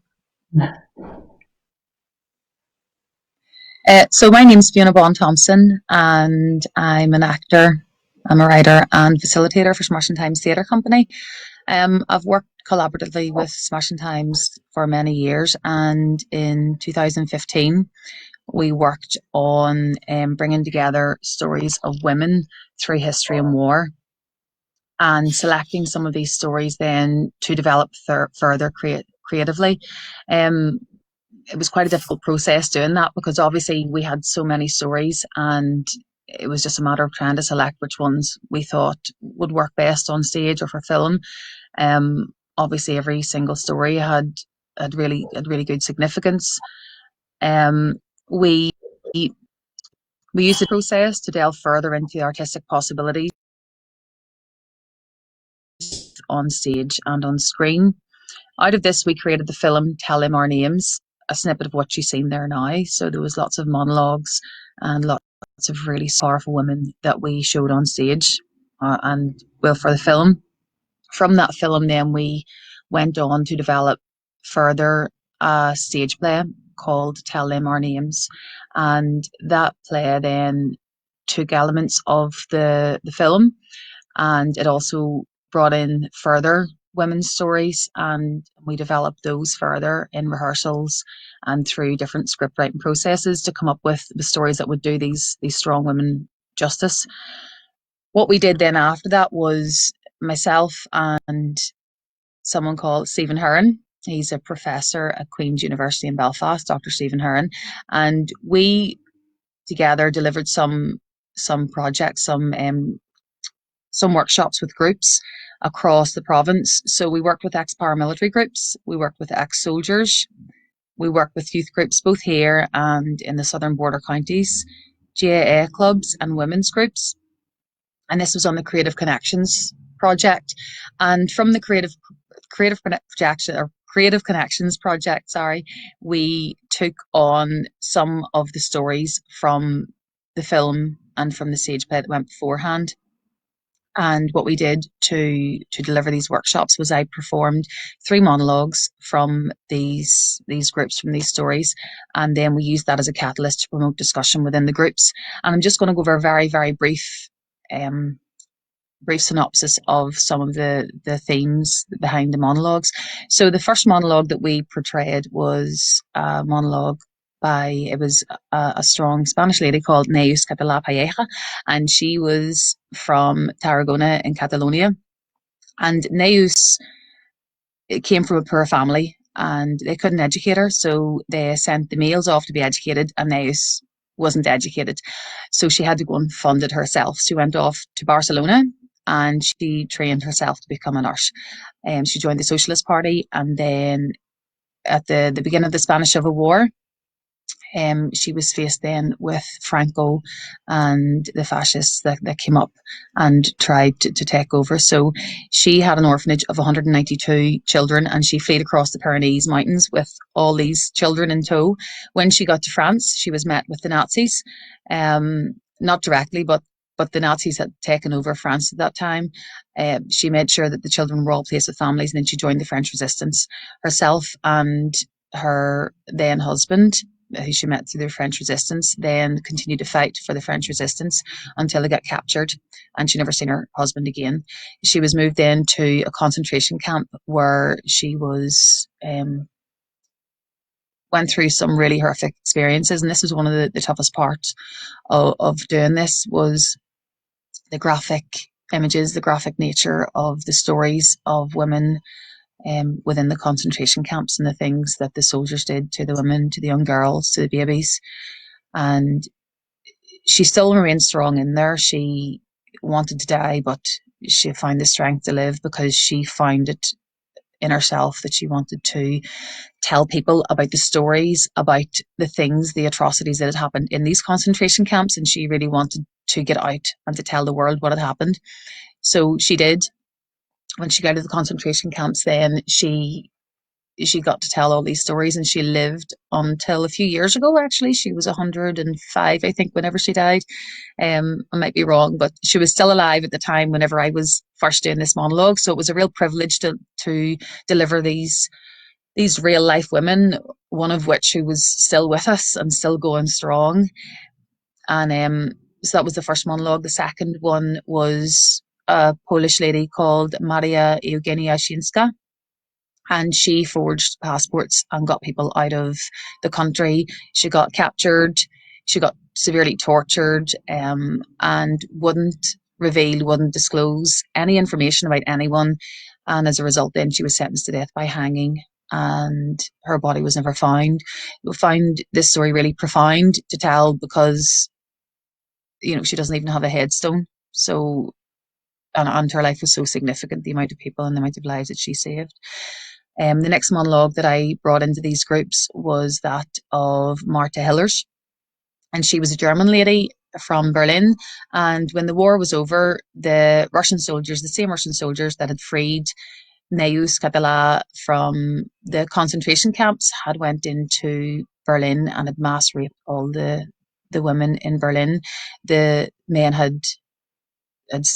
So my name's Fiona Bond Thompson, and I'm an actor, I'm a writer and facilitator for Smashing Times Theatre Company. I've worked collaboratively with Smashing Times for many years, and in 2015 we worked on bringing together stories of women through history and war, and selecting some of these stories then to develop further creatively. It was quite a difficult process doing that, because obviously we had so many stories, and it was just a matter of trying to select which ones we thought would work best on stage or for film. Obviously every single story had really good significance. We used the process to delve further into the artistic possibilities on stage and on screen. Out of this, we created the film Tell Them Our Names, a snippet of what you've seen there now. So there was lots of monologues and lots of really powerful women that we showed on stage for the film. From that film, then we went on to develop further a stage play called Tell Them Our Names, and that play then took elements of the film, and it also brought in further women's stories, and we developed those further in rehearsals and through different script writing processes to come up with the stories that would do these strong women justice. What we did then after that was myself and someone called Stephen Heron. He's a professor at Queen's University in Belfast, Dr. Stephen Heron, and we together delivered some projects, some workshops with groups across the province. So we worked with ex-paramilitary groups, we worked with ex-soldiers, we worked with youth groups both here and in the southern border counties, GAA clubs and women's groups. And this was on the Creative Connections project. And from the Creative Connections project, we took on some of the stories from the film and from the stage play that went beforehand. And what we did to deliver these workshops was I performed 3 monologues from these groups, from these stories, and then we used that as a catalyst to promote discussion within the groups. And I'm just going to go over a very, very brief synopsis of some of the themes behind the monologues. So the first monologue that we portrayed was a monologue it was a strong Spanish lady called Neus Catalá Payeja, and she was from Tarragona in Catalonia. And Neus came from a poor family and they couldn't educate her, so they sent the males off to be educated, and Neus wasn't educated. So she had to go and fund it herself. She went off to Barcelona and she trained herself to become a nurse. She joined the Socialist Party, and then at the beginning of the Spanish Civil War, she was faced then with Franco and the fascists that came up and tried to take over. So she had an orphanage of 192 children, and she fled across the Pyrenees mountains with all these children in tow. When she got to France, she was met with the Nazis, not directly, but the Nazis had taken over France at that time. She made sure that the children were all placed with families, and then she joined the French resistance. Herself and her then husband, who she met through the French resistance, then continued to fight for the French resistance until they got captured, and she never seen her husband again. She was moved then to a concentration camp where she was went through some really horrific experiences, and this was one of the toughest parts of doing this, was the graphic images, the graphic nature of the stories of women within the concentration camps, and the things that the soldiers did to the women, to the young girls, to the babies. And she still remained strong in there. She wanted to die, but she found the strength to live, because she found it in herself that she wanted to tell people about the stories, about the things, the atrocities that had happened in these concentration camps, and she really wanted to get out and to tell the world what had happened. So she did. When she got to the concentration camps, then she she got to tell all these stories, and she lived until a few years ago. Actually, she was 105, I think, whenever she died. I might be wrong, but she was still alive at the time whenever I was first doing this monologue. So it was a real privilege to deliver these real life women, one of which who was still with us and still going strong. And so that was the first monologue. The second one was a Polish lady called Maria Eugenia Shińska, and she forged passports and got people out of the country. She got captured, she got severely tortured, and wouldn't reveal, wouldn't disclose any information about anyone. And as a result, then she was sentenced to death by hanging, and her body was never found. We find this story really profound to tell because, you know, she doesn't even have a headstone. So, and her life was so significant, the amount of people and the amount of lives that she saved. The next monologue that I brought into these groups was that of Martha Hillers, and she was a German lady from Berlin. And when the war was over, the Russian soldiers, the same Russian soldiers that had freed Neuss Katala from the concentration camps, had went into Berlin and had mass raped all the women in Berlin. The men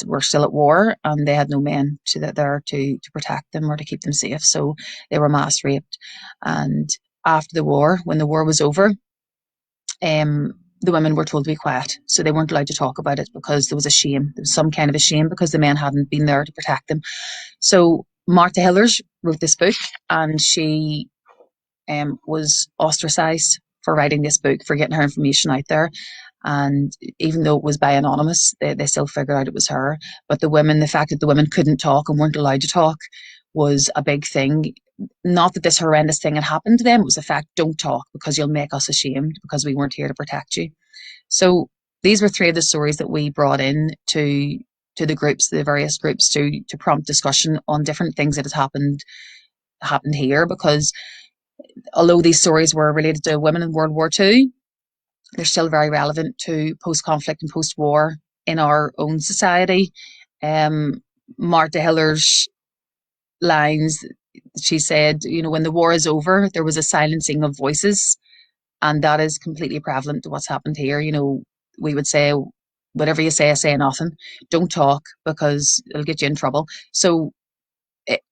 were still at war, and they had no men there to protect them or to keep them safe. So they were mass raped. And after the war, when the war was over, the women were told to be quiet. So they weren't allowed to talk about it because there was a shame. There was some kind of a shame because the men hadn't been there to protect them. So Martha Hillers wrote this book, and she was ostracized for writing this book, for getting her information out there. And even though it was by anonymous, they still figured out it was her. But the fact that the women couldn't talk and weren't allowed to talk was a big thing. Not that this horrendous thing had happened to them, it was the fact, don't talk because you'll make us ashamed because we weren't here to protect you. So these were three of the stories that we brought in to the groups, the various groups, to prompt discussion on different things that had happened here, because although these stories were related to women in World War II, they're still very relevant to post-conflict and post-war in our own society. Martha Hiller's lines, she said, you know, when the war is over, there was a silencing of voices, and that is completely prevalent to what's happened here. You know, we would say, whatever you say nothing. Don't talk because it'll get you in trouble. So,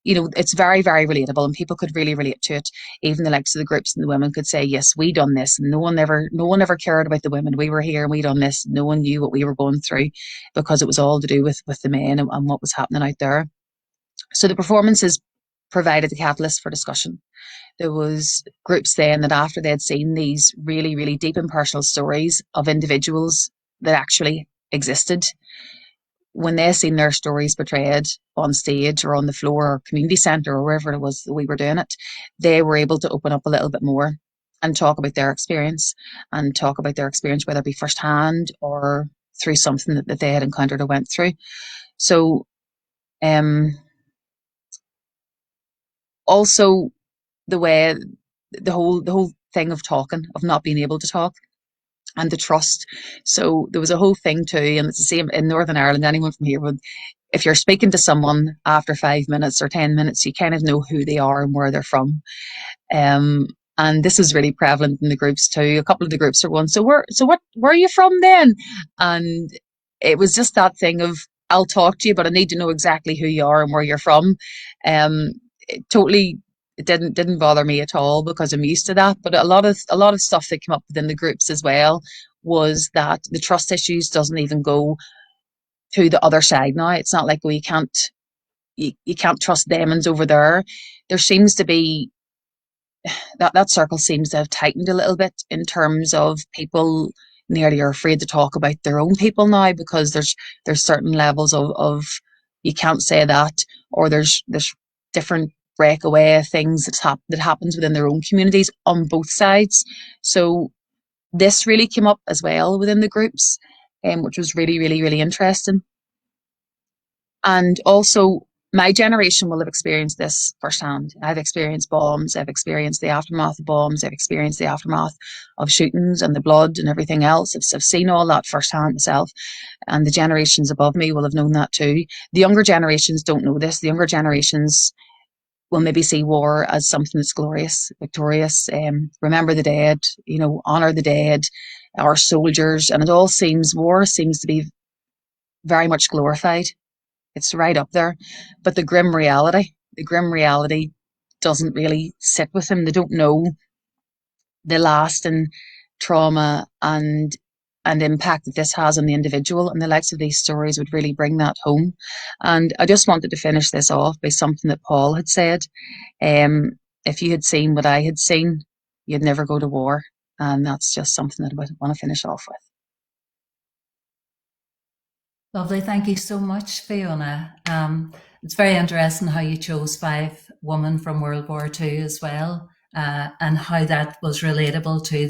you know, it's very, very relatable, and people could really relate to it. Even the likes of the groups and the women could say, yes, we done this, and no one ever cared about the women. We were here and we done this. No one knew what we were going through because it was all to do with the men and what was happening out there. So the performances provided the catalyst for discussion. There was groups then that, after they had seen these really, really deep and personal stories of individuals that actually existed, when they seen their stories portrayed on stage or on the floor or community centre or wherever it was that we were doing it, they were able to open up a little bit more and talk about their experience, whether it be firsthand or through something that they had encountered or went through. So also the whole thing of talking, of not being able to talk, and the trust. So there was a whole thing too, and it's the same in Northern Ireland. Anyone from here would, if you're speaking to someone after 5 minutes or 10 minutes, you kind of know who they are and where they're from. And this is really prevalent in the groups too. A couple of the groups are going, where are you from then? And it was just that thing of, I'll talk to you, but I need to know exactly who you are and where you're from. It didn't bother me at all because I'm used to that. But a lot of stuff that came up within the groups as well was that the trust issues doesn't even go to the other side now. It's not like, well, you can't trust demons over there. There seems to be that circle seems to have tightened a little bit in terms of people nearly are afraid to talk about their own people now, because there's certain levels of you can't say that, or there's different breakaway things that happens within their own communities on both sides. So this really came up as well within the groups, which was really, really, really interesting. And also, my generation will have experienced this firsthand. I've experienced bombs, I've experienced the aftermath of bombs, I've experienced the aftermath of shootings and the blood and everything else. I've seen all that firsthand myself, and the generations above me will have known that too. The younger generations don't know this. The younger generations will maybe see war as something that's glorious, victorious. Remember the dead, honour the dead, our soldiers, and war seems to be very much glorified. It's right up there. But the grim reality doesn't really sit with them. They don't know the lasting trauma and impact that this has on the individual, and the likes of these stories would really bring that home. And I just wanted to finish this off by something that Paul had said. If you had seen what I had seen, you'd never go to war. And that's just something that I want to finish off with. Lovely. Thank you so much, Fiona. It's very interesting how you chose 5 women from World War II as well, and how that was relatable to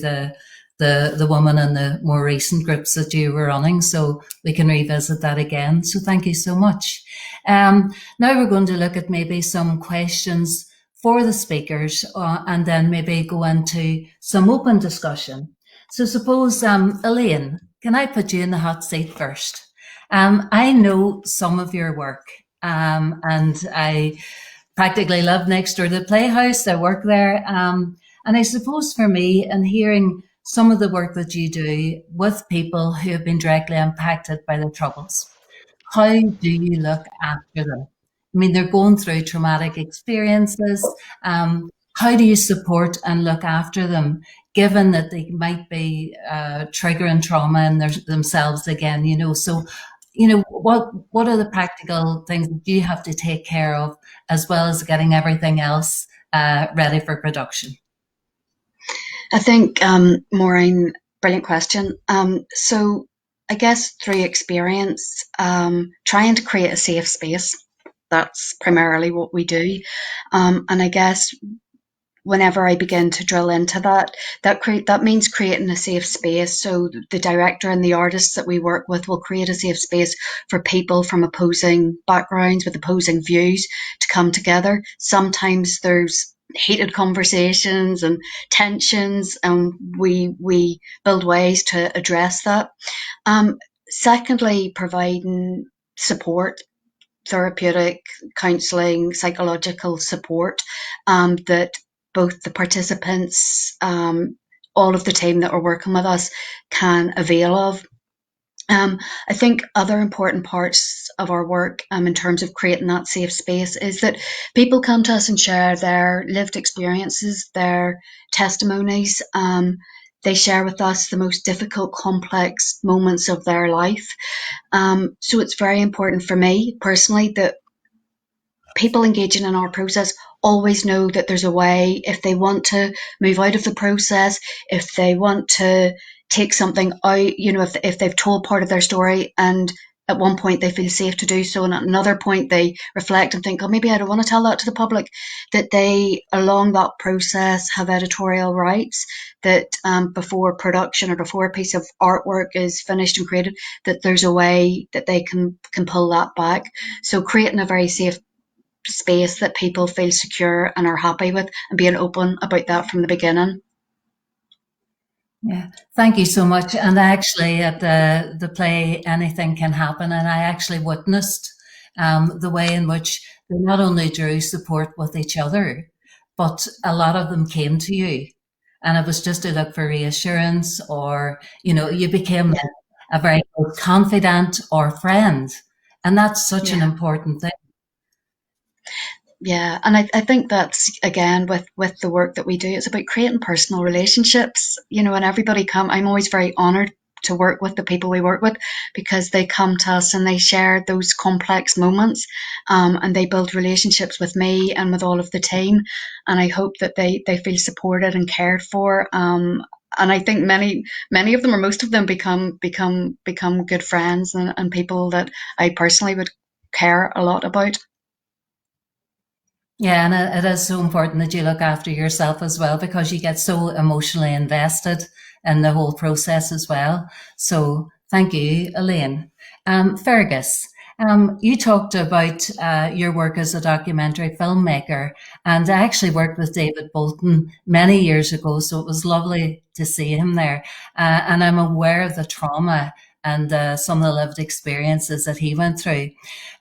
the women in the more recent groups that you were running. So we can revisit that again. So thank you so much. Now we're going to look at maybe some questions for the speakers, and then maybe go into some open discussion. So suppose, Elaine, can I put you in the hot seat first? I know some of your work, and I practically live next door to the Playhouse. I work there. And I suppose for me, and hearing some of the work that you do with people who have been directly impacted by the Troubles, how do you look after them? I mean, they're going through traumatic experiences. How do you support and look after them, given that they might be triggering trauma in themselves again? So, what are the practical things that you have to take care of, as well as getting everything else ready for production? I think, Maureen, brilliant question. So I guess through experience, trying to create a safe space, that's primarily what we do. And I guess whenever I begin to drill into that means creating a safe space. So the director and the artists that we work with will create a safe space for people from opposing backgrounds with opposing views to come together. Sometimes there's heated conversations and tensions, and we build ways to address that. Secondly, providing support, therapeutic, counselling, psychological support, that both the participants, all of the team that are working with us, can avail of. I think other important parts of our work, in terms of creating that safe space, is that people come to us and share their lived experiences, their testimonies. They share with us the most difficult, complex moments of their life. So it's very important for me personally that people engaging in our process always know that there's a way. If they want to move out of the process, if they want to take something out, if they've told part of their story and at one point they feel safe to do so, and at another point they reflect and think, oh, maybe I don't want to tell that to the public, that they, along that process, have editorial rights, that before production or before a piece of artwork is finished and created, that there's a way that they can pull that back. So creating a very safe space that people feel secure and are happy with, and being open about that from the beginning. Yeah, thank you so much. And actually, at the play, Anything Can Happen, and I actually witnessed the way in which they not only drew support with each other, but a lot of them came to you, and it was just to look for reassurance, or you became a very good confidant or friend, and that's such an important thing. Yeah, and I think that's, again, with the work that we do, it's about creating personal relationships, and everybody I'm always very honoured to work with the people we work with, because they come to us and they share those complex moments, and they build relationships with me and with all of the team, and I hope that they feel supported and cared for. And I think many of them, or most of them, become good friends and people that I personally would care a lot about. Yeah, and it is so important that you look after yourself as well, because you get so emotionally invested in the whole process as well. So thank you, Elaine. Fergus, you talked about your work as a documentary filmmaker, and I actually worked with David Bolton many years ago, so it was lovely to see him there. And I'm aware of the trauma and some of the lived experiences that he went through.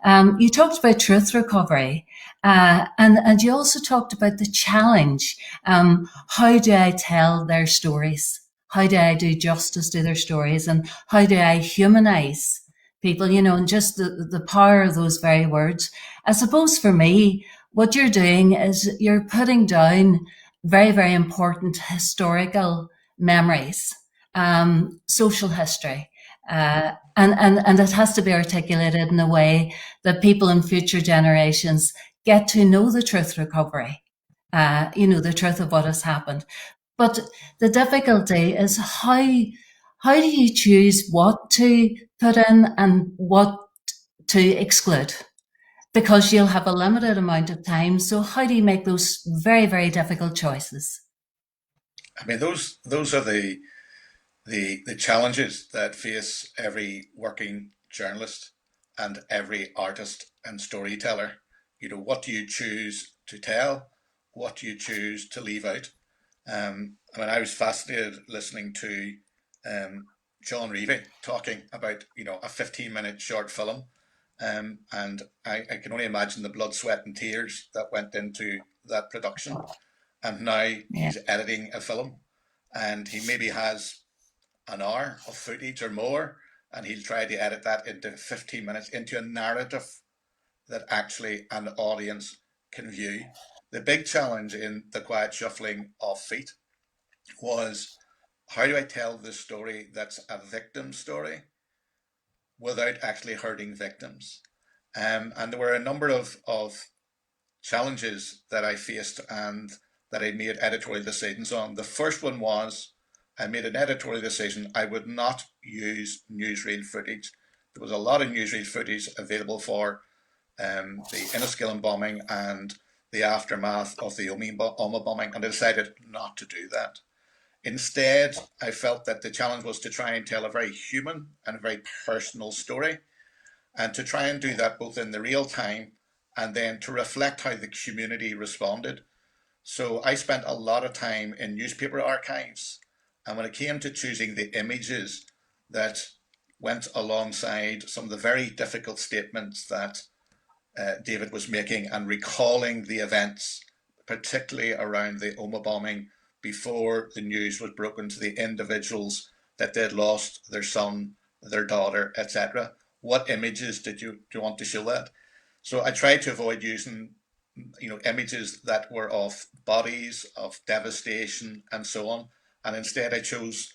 You talked about truth recovery, and you also talked about the challenge. How do I tell their stories? How do I do justice to their stories? And how do I humanize people, and just the power of those very words. I suppose for me, what you're doing is you're putting down very, very important historical memories, social history, and it has to be articulated in a way that people in future generations get to know the truth recovery, the truth of what has happened. But the difficulty is how do you choose what to put in and what to exclude? Because you'll have a limited amount of time. So how do you make those very, very difficult choices? I mean, those are the challenges that face every working journalist and every artist and storyteller. What do you choose to tell? What do you choose to leave out? I was fascinated listening to John Reavey talking about, a 15-minute short film. And I can only imagine the blood, sweat and tears that went into that production. And now he's editing a film, and he maybe has an hour of footage or more, and he'll try to edit that into 15 minutes into a narrative that actually an audience can view. The big challenge in The Quiet Shuffling of Feet was, how do I tell this story that's a victim story without actually hurting victims? And there were a number of challenges that I faced and that I made editorial decisions on. The first one was, I made an editorial decision I would not use newsreel footage. There was a lot of newsreel footage available for the Enniskillen bombing and the aftermath of the Omagh bombing, and I decided not to do that. Instead, I felt that the challenge was to try and tell a very human and a very personal story, and to try and do that both in the real time and then to reflect how the community responded. So I spent a lot of time in newspaper archives, and when it came to choosing the images that went alongside some of the very difficult statements that David was making and recalling the events, particularly around the Omagh bombing, before the news was broken to the individuals that they'd lost their son, their daughter, etc. What images did you want to show that? So I tried to avoid using, images that were of bodies, of devastation, and so on. And instead I chose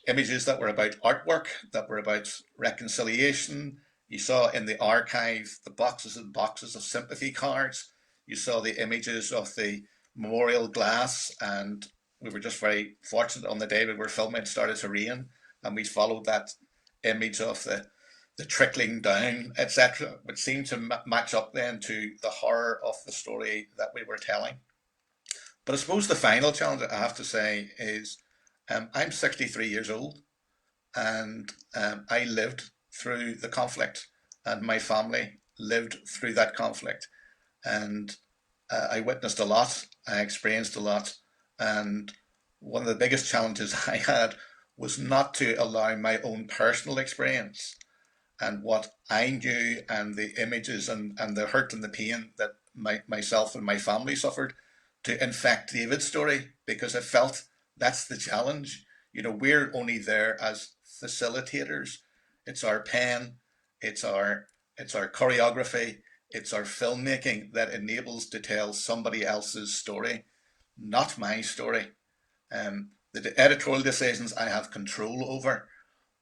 images that were about artwork, that were about reconciliation. You saw in the archive the boxes and boxes of sympathy cards. You saw the images of the memorial glass, and we were just very fortunate on the day we were filming, it started to rain, and we followed that image of the trickling down, etc., which seemed to match up then to the horror of the story that we were telling. But I suppose the final challenge, I have to say, is I'm 63 years old, and I lived through the conflict, and my family lived through that conflict, and I witnessed a lot, I experienced a lot, and one of the biggest challenges I had was not to allow my own personal experience and what I knew and the images and the hurt and the pain that myself and my family suffered to infect David's story, because I felt that's the challenge. We're only there as facilitators. It's our pen, it's our choreography, it's our filmmaking that enables to tell somebody else's story, not my story. The editorial decisions I have control over,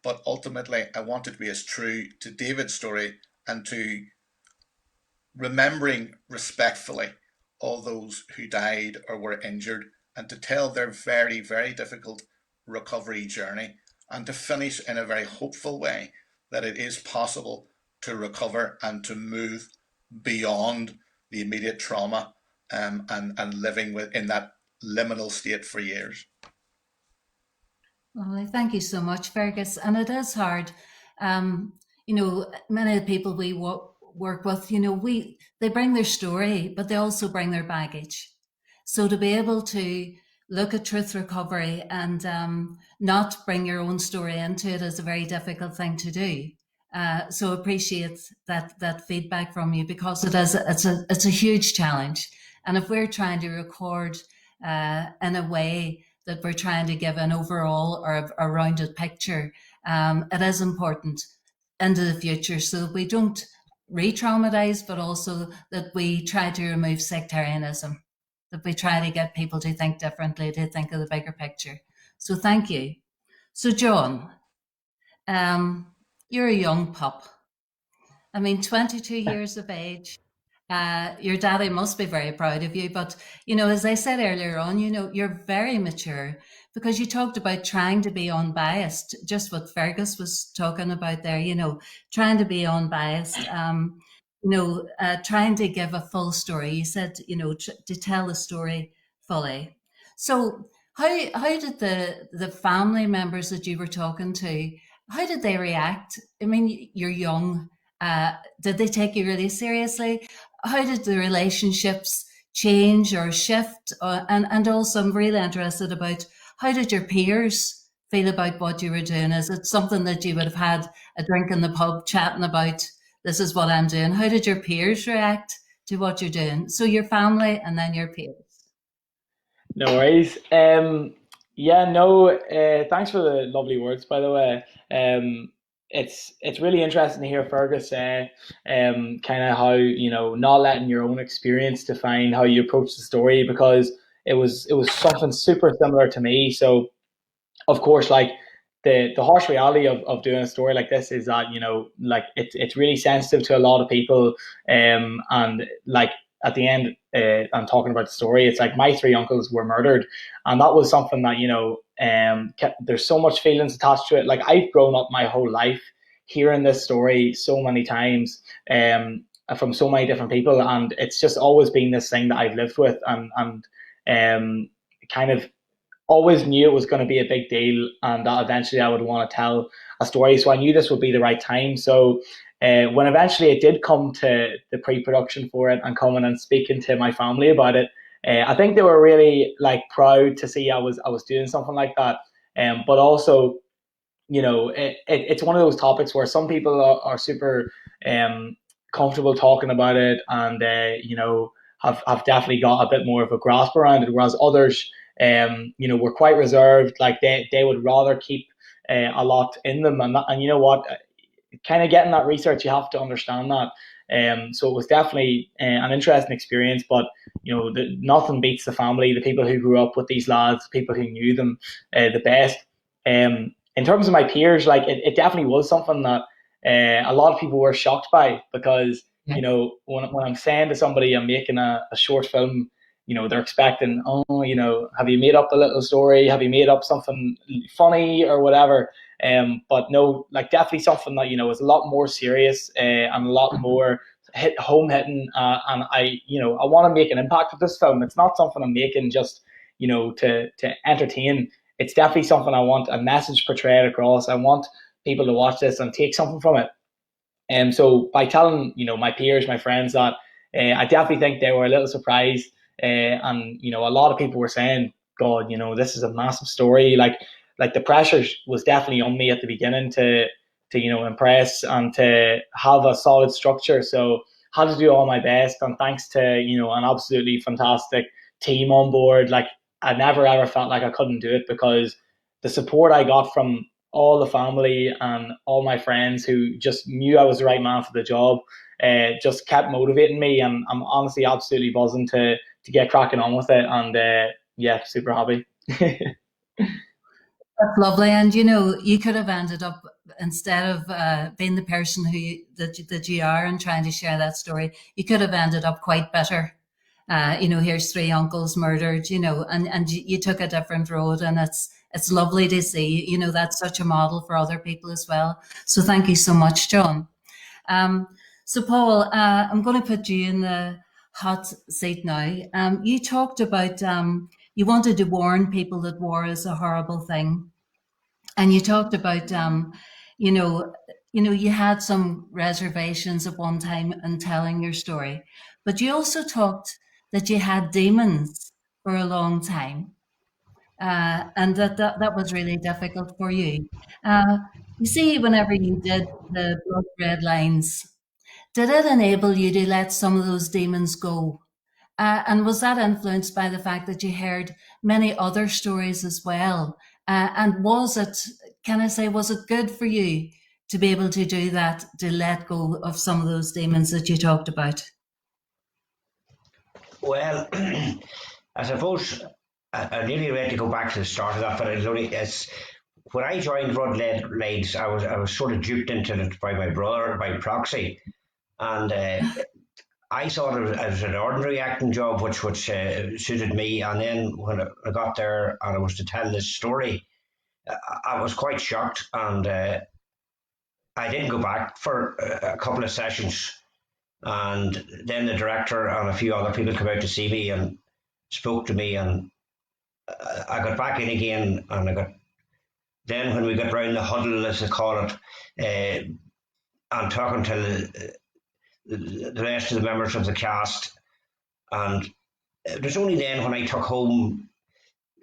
but ultimately I wanted to be as true to David's story and to remembering respectfully all those who died or were injured, and to tell their very, very difficult recovery journey, and to finish in a very hopeful way that it is possible to recover and to move beyond the immediate trauma and living in that liminal state for years. Well, thank you so much, Fergus. And it is hard. Many of the people we work with, they bring their story, but they also bring their baggage. So to be able to look at truth recovery and not bring your own story into it is a very difficult thing to do. So appreciate that feedback from you, because it's a huge challenge. And if we're trying to record in a way that we're trying to give an overall or a rounded picture, it is important into the future so that we don't re-traumatize, but also that we try to remove sectarianism, that we try to get people to think differently, to think of the bigger picture. So thank you. So John, you're a young pup. I mean, 22 years of age. Your daddy must be very proud of you. But, you know, as I said earlier on, you know, you're very mature, because you talked about trying to be unbiased, just what Fergus was talking about there, you know, trying to be unbiased, trying to give a full story. You said, you know, to tell the story fully. So how did the family members that you were talking to, how did they react? I mean, you're young. Did they take you really seriously? How did the relationships change or shift? And also, I'm really interested about, how did your peers feel about what you were doing? Is it something that you would have had a drink in the pub chatting about, this is what I'm doing? How did your peers react to what you're doing? So your family and then your peers. No worries. Thanks for the lovely words, by the way. It's really interesting to hear Fergus say kind of how, you know, not letting your own experience define how you approach the story, because it was something super similar to me. So of course, like, the harsh reality of doing a story like this is that, you know, like, it's really sensitive to a lot of people, and like, at the end, I'm talking about the story, it's like my 3 uncles were murdered, and that was something that, you know, there's so much feelings attached to it. Like, I've grown up my whole life hearing this story so many times, from so many different people, and it's just always been this thing that I've lived with, and kind of always knew it was going to be a big deal, and that eventually I would want to tell a story. So I knew this would be the right time. So when eventually it did come to the pre-production for it and coming and speaking to my family about it, I think they were really, like, proud to see I was doing something like that. But also, you know, it's one of those topics where some people are super comfortable talking about it, and you know, have definitely got a bit more of a grasp around it, whereas others, you know, were quite reserved. Like, they would rather keep a lot in them, and you know what, kind of getting that research, you have to understand that. So it was definitely an interesting experience, but you know, nothing beats the family, the people who grew up with these lads, the people who knew them the best. In terms of my peers, like, it definitely was something that a lot of people were shocked by, because you know, when I'm saying to somebody I'm making a short film, you know, they're expecting, oh, you know, have you made up a little story? Have you made up something funny or whatever? But no, like, definitely something that, you know, is a lot more serious and a lot more home hitting. And I want to make an impact with this film. It's not something I'm making just, you know, to entertain. It's definitely something I want a message portrayed across. I want people to watch this and take something from it. And so by telling, you know, my peers, my friends that, I definitely think they were a little surprised. And, you know, a lot of people were saying, God, you know, this is a massive story. Like the pressure was definitely on me at the beginning to you know, impress and to have a solid structure. So I had to do all my best. And thanks to, you know, an absolutely fantastic team on board, like, I never ever felt like I couldn't do it, because the support I got from all the family and all my friends who just knew I was the right man for the job, just kept motivating me, and I'm honestly absolutely buzzing to get cracking on with it, and yeah, super happy. That's lovely. And you know, you could have ended up, instead of being the person that you are and trying to share that story, you could have ended up quite bitter. You know, here's 3 uncles murdered, you know, and you took a different road, and it's lovely to see, you know, that's such a model for other people as well. So thank you so much, John. So Paul, I'm going to put you in the hot seat now. You talked about you wanted to warn people that war is a horrible thing, and you talked about you know, you had some reservations at one time in telling your story, but you also talked that you had demons for a long time. and that was really difficult for you. You see, whenever you did the blood red lines, did it enable you to let some of those demons go? And was that influenced by the fact that you heard many other stories as well? And was it, can I say, was it good for you to be able to do that, to let go of some of those demons that you talked about? Well, I suppose I nearly ready to go back to the start of that, but it's when I joined Blood Red Lines, I was sort of duped into it by my brother by proxy, and I thought it was an ordinary acting job, which suited me. And then when I got there and I was to tell this story, I was quite shocked, and I didn't go back for a couple of sessions. And then the director and a few other people came out to see me and spoke to me, and I got back in again, and then when we got round the huddle, as they call it, and talking to the rest of the members of the cast, and it was only then when I took home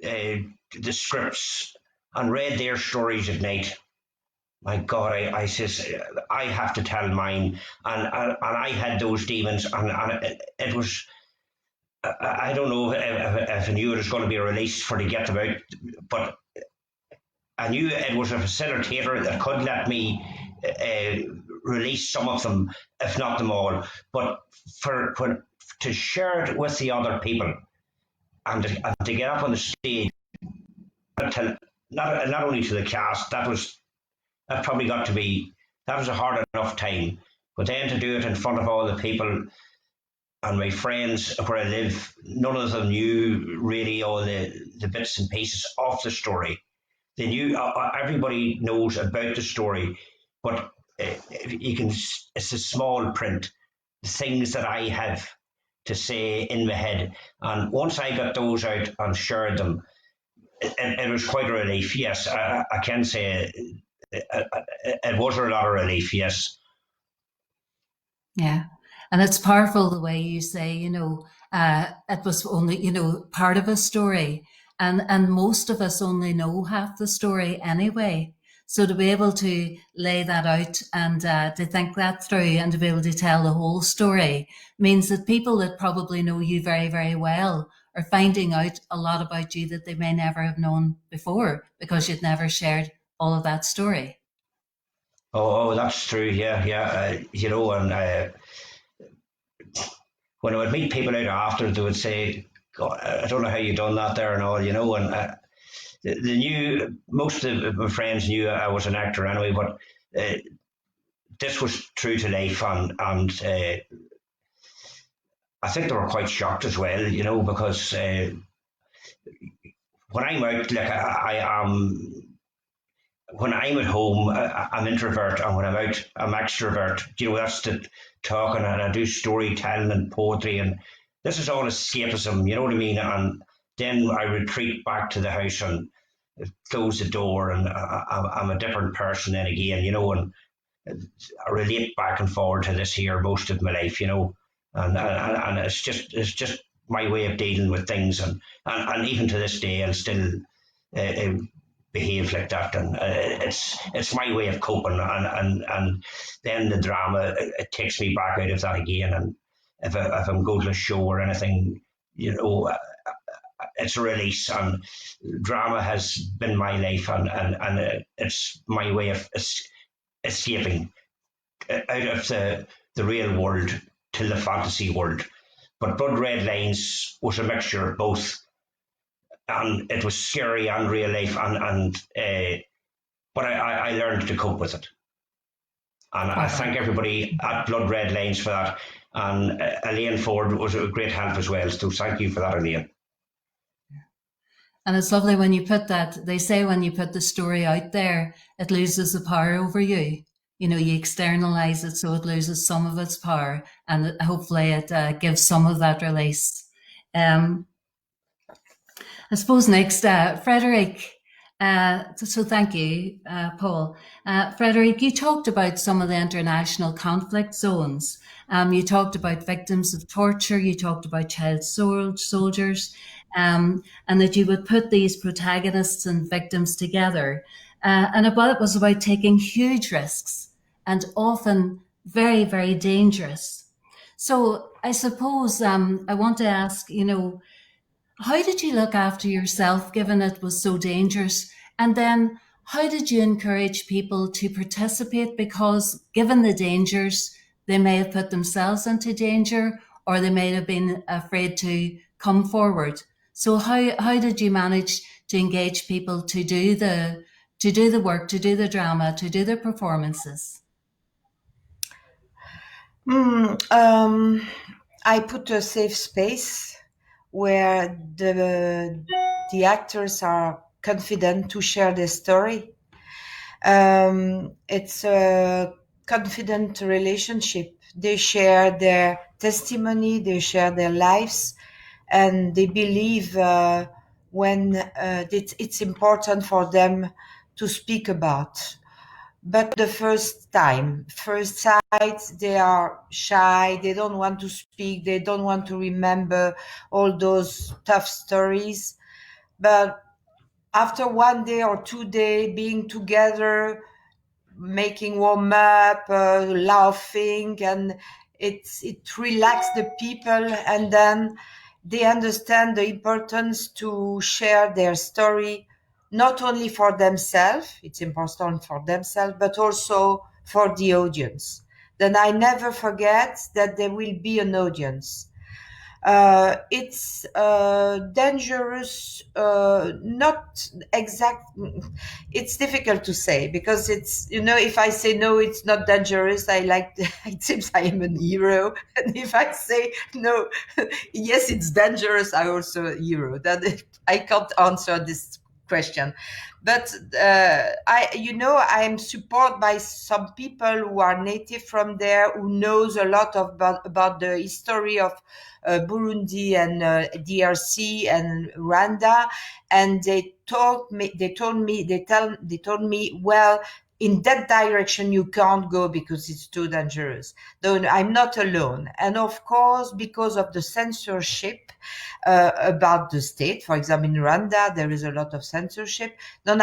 the scripts and read their stories at night. My God, I says, I have to tell mine, and I had those demons, and it was, I don't know if I knew it was going to be a release for to get them out, but I knew it was a facilitator that could let me release some of them, if not them all. But to share it with the other people and to get up on the stage, not only to the cast, that was a hard enough time. But then to do it in front of all the people and my friends where I live, none of them knew really all the bits and pieces of the story. They knew, everybody knows about the story, but it's a small print, the things that I have to say in my head. And once I got those out and shared them, it was quite a relief. Yes, I can say it was a lot of relief, yes. Yeah. And it's powerful the way you say, it was only, part of a story. And most of us only know half the story anyway. So to be able to lay that out and to think that through and to be able to tell the whole story means that people that probably know you very, very well are finding out a lot about you that they may never have known before because you'd never shared all of that story. Oh, that's true. Yeah. And when I would meet people out after, they would say, God, I don't know how you done that there and all, and they knew, most of my friends knew I was an actor anyway, but this was true to life, and I think they were quite shocked as well, because when I'm out, like I am, when I'm at home, I'm introvert, and when I'm out, I'm extrovert. That's the talking, and I do storytelling and poetry, and this is all escapism, you know what I mean? And then I retreat back to the house and close the door, and I'm a different person then again, and I relate back and forward to this here most of my life, and it's just my way of dealing with things, and even to this day I'll still behave like that, and it's my way of coping, and then the drama, it takes me back out of that again, and if I'm going to a show or anything, it's a release, and drama has been my life, and it's my way of escaping out of the real world to the fantasy world. But Blood Red Lines was a mixture of both, and it was scary and real life, but I learned to cope with it, and I thank everybody at Blood Red Lines for that, and Elaine Ford was a great help as well, so thank you for that, Elaine. And it's lovely when you put that, they say when you put the story out there, it loses the power over you. You externalize it, so it loses some of its power, and hopefully it gives some of that release. I suppose next, Frederique. So thank you, Paul. Frederique, you talked about some of the international conflict zones. You talked about victims of torture. You talked about child soldiers. and that you would put these protagonists and victims together. And it was about taking huge risks and often very, very dangerous. So I suppose I want to ask, how did you look after yourself given it was so dangerous? And then how did you encourage people to participate? Because given the dangers, they may have put themselves into danger or they may have been afraid to come forward. So how did you manage to engage people to do the work, to do the drama, to do the performances? I put a safe space where the actors are confident to share their story. It's a confident relationship. They share their testimony, they share their lives, and they believe when it's important for them to speak about. But the first sight, they are shy, they don't want to speak, they don't want to remember all those tough stories. But after 1 day or 2 days being together, making warm up, laughing, and it relaxes the people, and then they understand the importance to share their story, not only for themselves, it's important for themselves, but also for the audience. Then I never forget that there will be an audience. It's dangerous, not exact. It's difficult to say because it's, if I say no, it's not dangerous, it seems I am a hero. And if I say no, yes, it's dangerous, I also a hero. That I can't answer this question. But I'm supported by some people who are native from there, who knows a lot about the history of Burundi and DRC and Rwanda, and they told me, well, in that direction you can't go because it's too dangerous. Though I'm not alone. And of course, because of the censorship about the state, for example, in Rwanda, there is a lot of censorship. Then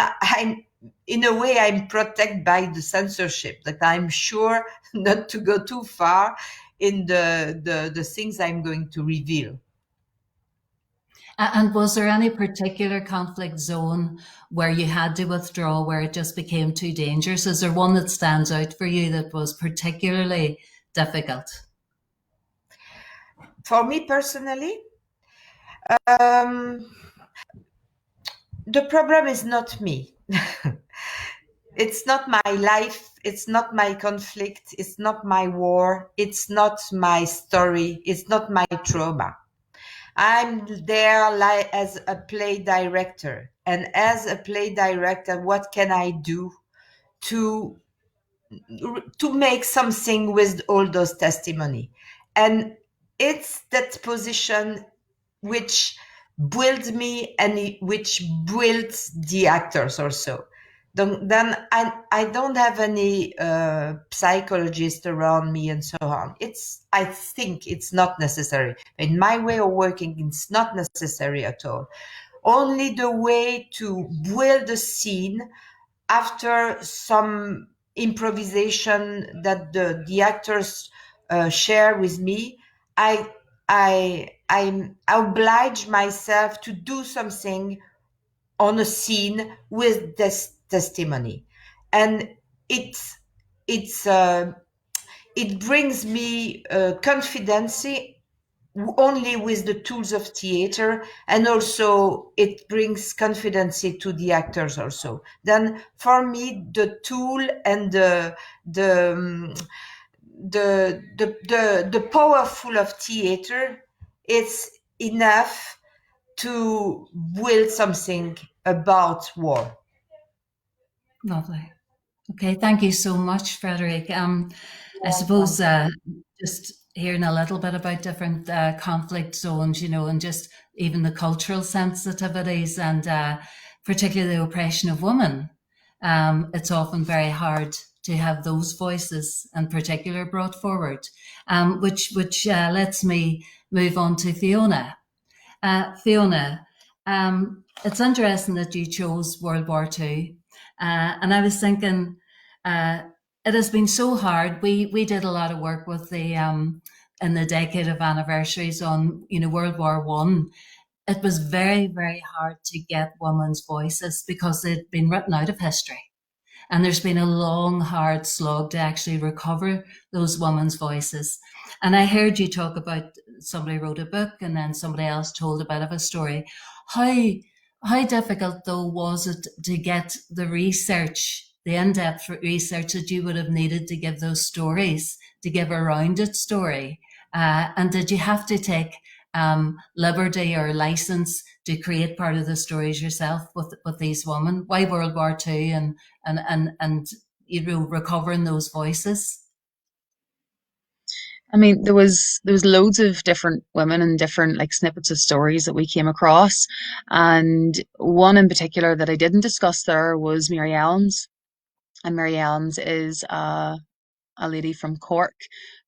in a way, I'm protected by the censorship, that I'm sure not to go too far in the things I'm going to reveal. And was there any particular conflict zone where you had to withdraw, where it just became too dangerous? Is there one that stands out for you that was particularly difficult? For me personally, the problem is not me. It's not my life, it's not my conflict, it's not my war, it's not my story, it's not my trauma. I'm there as a play director. And as a play director, what can I do to make something with all those testimony? And it's that position which builds me and which builds the actors also. Then I don't have any psychologist around me and so on. I think it's not necessary. In my way of working, it's not necessary at all. Only the way to build a scene after some improvisation that the actors share with me, I oblige myself to do something on a scene with this testimony, and it brings me confidence only with the tools of theater, and also it brings confidence to the actors also. Then for me, the tool and the powerful of theater is enough to build something about war. Lovely. Okay, thank you so much, Frederique. I suppose just hearing a little bit about different conflict zones, and just even the cultural sensitivities and particularly the oppression of women. It's often very hard to have those voices in particular brought forward, which lets me move on to Fiona. Fiona, it's interesting that you chose World War II. And I was thinking, it has been so hard. We did a lot of work with the in the decade of anniversaries on, World War One. It was very, very hard to get women's voices because they'd been written out of history. And there's been a long, hard slog to actually recover those women's voices. And I heard you talk about somebody wrote a book and then somebody else told a bit of a story. How difficult, though, was it to get the research, the in-depth research that you would have needed to give those stories, to give a rounded story? And did you have to take liberty or license to create part of the stories yourself with these women? Why World War II and recovering those voices? I mean, there was loads of different women and different snippets of stories that we came across, and one in particular that I didn't discuss there was Mary Elms, and Mary Elms is a lady from Cork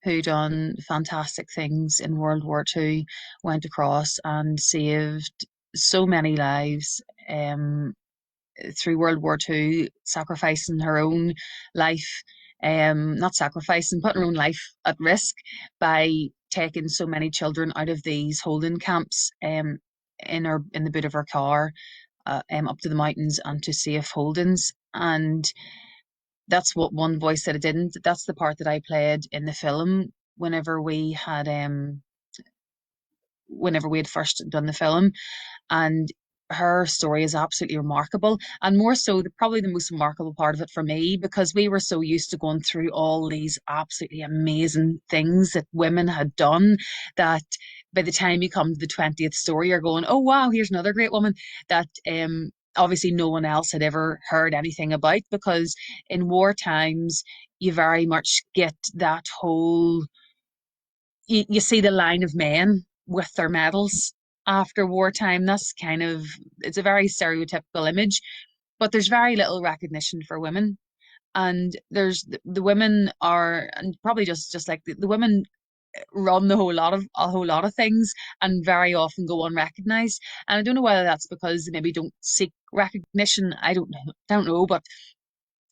who done fantastic things in World War II, went across and saved so many lives through World War II, sacrificing her own life, not sacrificing, putting her own life at risk by taking so many children out of these holding camps in the boot of her car up to the mountains and to safe holdings. And that's what one voice that I didn't. That's the part that I played in the film whenever we had first done the film, and her story is absolutely remarkable, and more so probably the most remarkable part of it for me, because we were so used to going through all these absolutely amazing things that women had done that by the time you come to the 20th story you're going, oh wow, here's another great woman that obviously no one else had ever heard anything about, because in war times you very much get that whole, you see the line of men with their medals after wartime. That's it's a very stereotypical image, but there's very little recognition for women. And there's the women are, and probably just like the women run a whole lot of things and very often go unrecognized. And I don't know whether that's because they maybe don't seek recognition. I don't know, but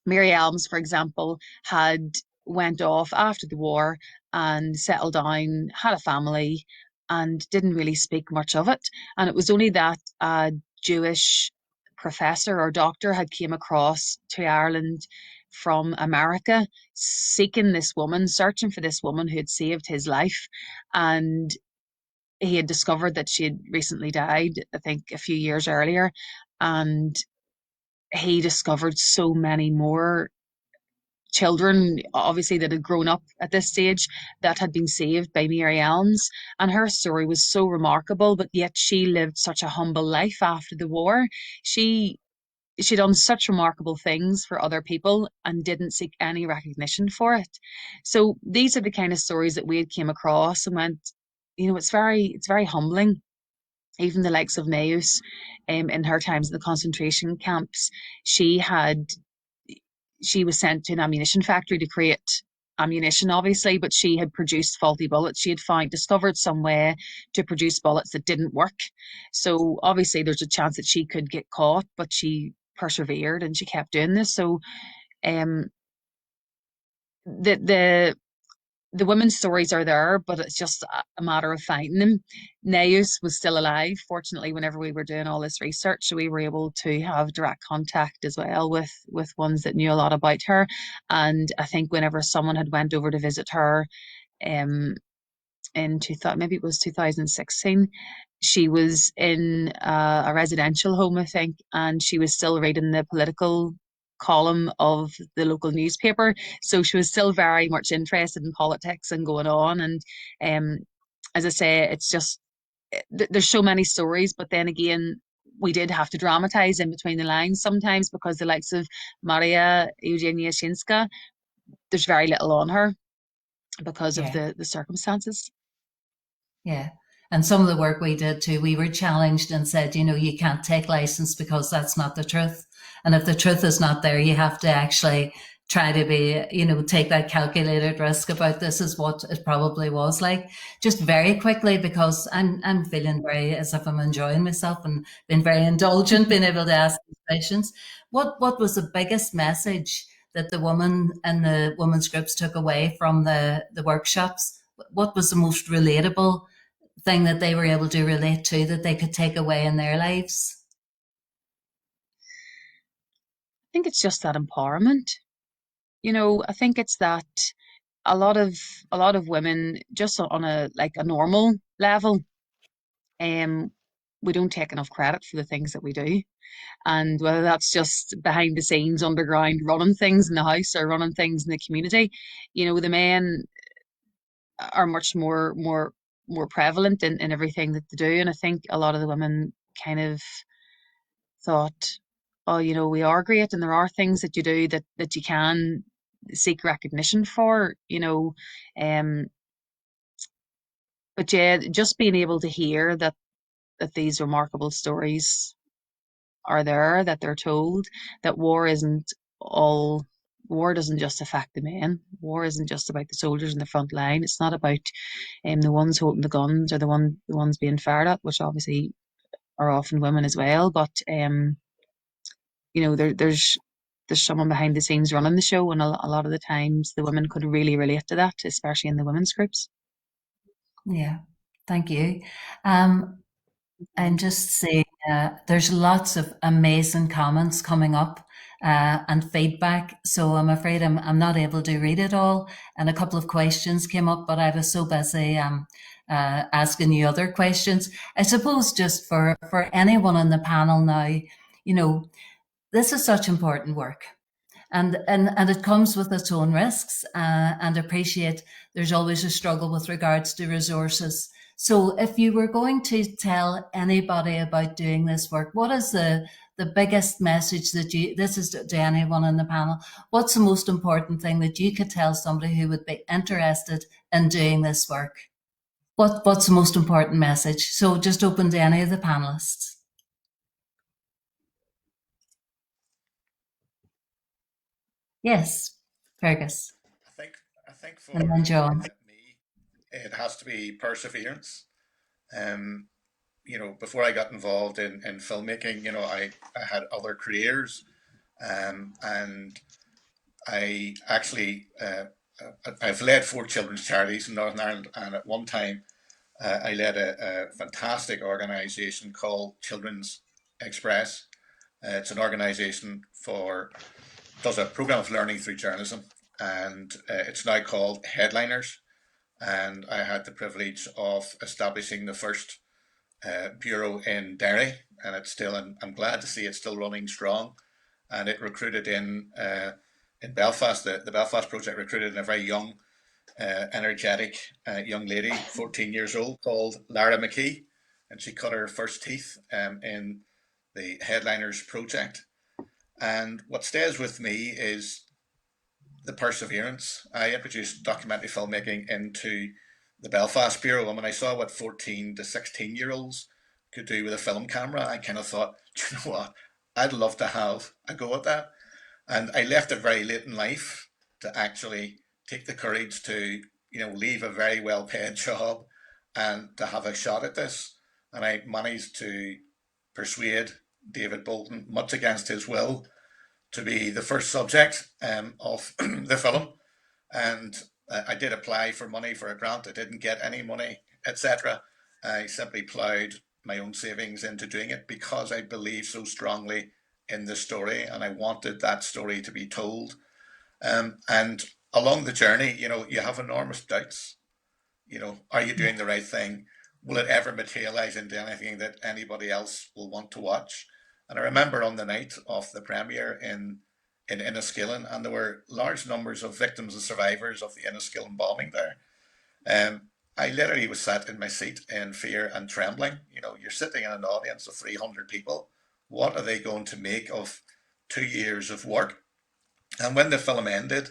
Mary Elms, for example, had went off after the war and settled down, had a family, and didn't really speak much of it. And it was only that a Jewish professor or doctor had came across to Ireland from America, seeking this woman, searching for this woman who had saved his life. And he had discovered that she had recently died, I think a few years earlier. And he discovered so many more children, obviously, that had grown up at this stage that had been saved by Mary Elms. And her story was so remarkable, but yet she lived such a humble life after the war. She done such remarkable things for other people and didn't seek any recognition for it. So these are the kind of stories that we had came across and went, it's very humbling. Even the likes of Neus, in her times in the concentration camps, she was sent to an ammunition factory to create ammunition, obviously, but she had produced faulty bullets. She had discovered some way to produce bullets that didn't work. So obviously there's a chance that she could get caught, but she persevered and she kept doing this. So the women's stories are there, but it's just a matter of finding them. Neus was still alive, fortunately, whenever we were doing all this research, so we were able to have direct contact as well with ones that knew a lot about her. And I think whenever someone had went over to visit her in maybe it was 2016, she was in a residential home, I think, and she was still reading the political column of the local newspaper, so she was still very much interested in politics and going on. And as I say, it's just there's so many stories, but then again we did have to dramatize in between the lines sometimes, because the likes of Maria Eugenia Shinska, there's very little on her because of the circumstances. Yeah. And some of the work we did too, we were challenged and said, you can't take license because that's not the truth. And if the truth is not there, you have to actually try to be, take that calculated risk about this is what it probably was like. Just very quickly, because I'm feeling very as if I'm enjoying myself and being very indulgent, being able to ask these questions. What was the biggest message that the women and the women's groups took away from the workshops? What was the most relatable thing that they were able to relate to that they could take away in their lives? I think it's just that empowerment. I think it's that a lot of women, just on a normal level, we don't take enough credit for the things that we do. And whether that's just behind the scenes, underground, running things in the house or running things in the community, the men are much more prevalent in everything that they do. And I think a lot of the women kind of thought, oh, we are great, and there are things that you do that you can seek recognition for, but yeah, just being able to hear that these remarkable stories are there, that they're told, that war doesn't just affect the men. War isn't just about the soldiers in the front line. It's not about the ones holding the guns or the ones being fired at, which obviously are often women as well. But there's someone behind the scenes running the show, and a lot of the times the women could really relate to that, especially in the women's groups. Yeah, thank you. I'm just saying, there's lots of amazing comments coming up and feedback, so I'm afraid I'm not able to read it all. And a couple of questions came up, but I was so busy asking you other questions. I suppose just for anyone on the panel now, this is such important work. And it comes with its own risks, and appreciate there's always a struggle with regards to resources. So if you were going to tell anybody about doing this work, what is the biggest message this is to anyone on the panel, what's the most important thing that you could tell somebody who would be interested in doing this work? What's the most important message? So just open to any of the panelists. Yes, Fergus. I think for and then John. me, it has to be perseverance. Before I got involved in filmmaking, I had other careers, and I actually I've led 4 children's charities in Northern Ireland, and at one time I led a fantastic organisation called Children's Express. It's an organisation does a programme of learning through journalism, and it's now called Headliners. And I had the privilege of establishing the first bureau in Derry, and it's still, I'm glad to see it's still running strong. And it recruited in Belfast, the Belfast project recruited in a very young, energetic young lady, 14 years old, called Lara McKee, and she cut her first teeth in the Headliners project. And what stays with me is the perseverance. I introduced documentary filmmaking into the Belfast Bureau, and when I saw what 14 to 16-year-olds could do with a film camera, I kind of thought, do you know what? I'd love to have a go at that. And I left it very late in life to actually take the courage to, leave a very well-paid job and to have a shot at this. And I managed to persuade David Bolton, much against his will, to be the first subject of the film. And I did apply for money for a grant. I didn't get any money, etc. I simply ploughed my own savings into doing it because I believe so strongly in the story, and I wanted that story to be told. And along the journey, you have enormous doubts. Are you doing the right thing? Will it ever materialize into anything that anybody else will want to watch? And I remember on the night of the premiere in Enniskillen, and there were large numbers of victims and survivors of the Enniskillen bombing there. I literally was sat in my seat in fear and trembling. You're sitting in an audience of 300 people. What are they going to make of 2 years of work? And when the film ended,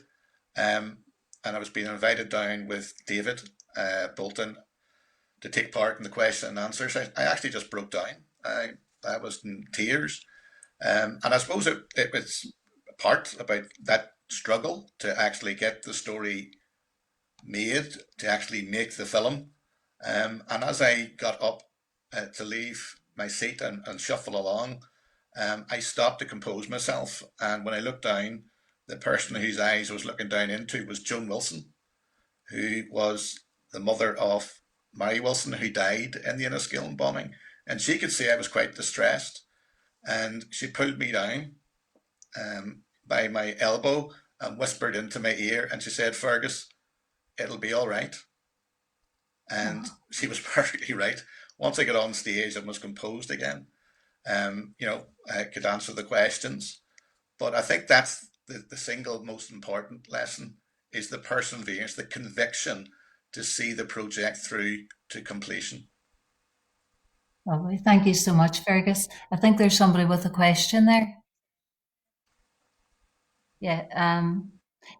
and I was being invited down with David Bolton to take part in the question and answers, I actually just broke down. I was in tears. And I suppose it was part about that struggle to actually get the story made, to actually make the film. And as I got up to leave my seat and shuffle along, I stopped to compose myself. And when I looked down, the person whose eyes I was looking down into was Joan Wilson, who was the mother of Mary Wilson, who died in the Enniskillen bombing. And she could see I was quite distressed. And she pulled me down by my elbow and whispered into my ear, and she said, "Fergus, it'll be all right." And she was perfectly right. Once I got on stage and was composed again, I could answer the questions. But I think that's the single most important lesson, is the perseverance, the conviction to see the project through to completion. Lovely. Thank you so much, Fergus. I think there's somebody with a question there. Yeah.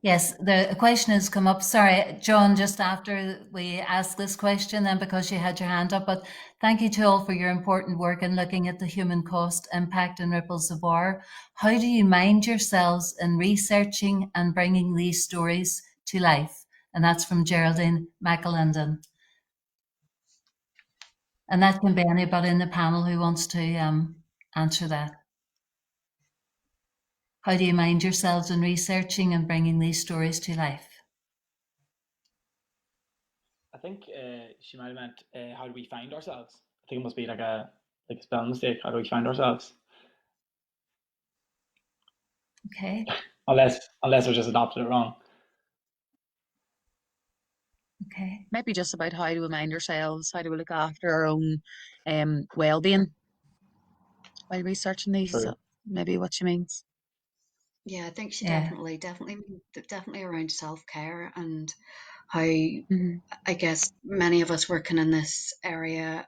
Yes, the question has come up. Sorry, John, just after we asked this question, then because you had your hand up, but thank you to all for your important work in looking at the human cost, impact and ripples of war. How do you mind yourselves in researching and bringing these stories to life? And that's from Geraldine McAlinden. And that can be anybody in the panel who wants to answer that. How do you mind yourselves in researching and bringing these stories to life? I think she might have meant, how do we find ourselves? I think it must be like a spelling mistake. How do we find ourselves? Okay. Unless we just adopted it wrong. Okay. Maybe just about how to remind ourselves, how do we look after our own well-being while researching these. Maybe what she means. Yeah, I think she definitely around self-care and how I guess many of us working in this area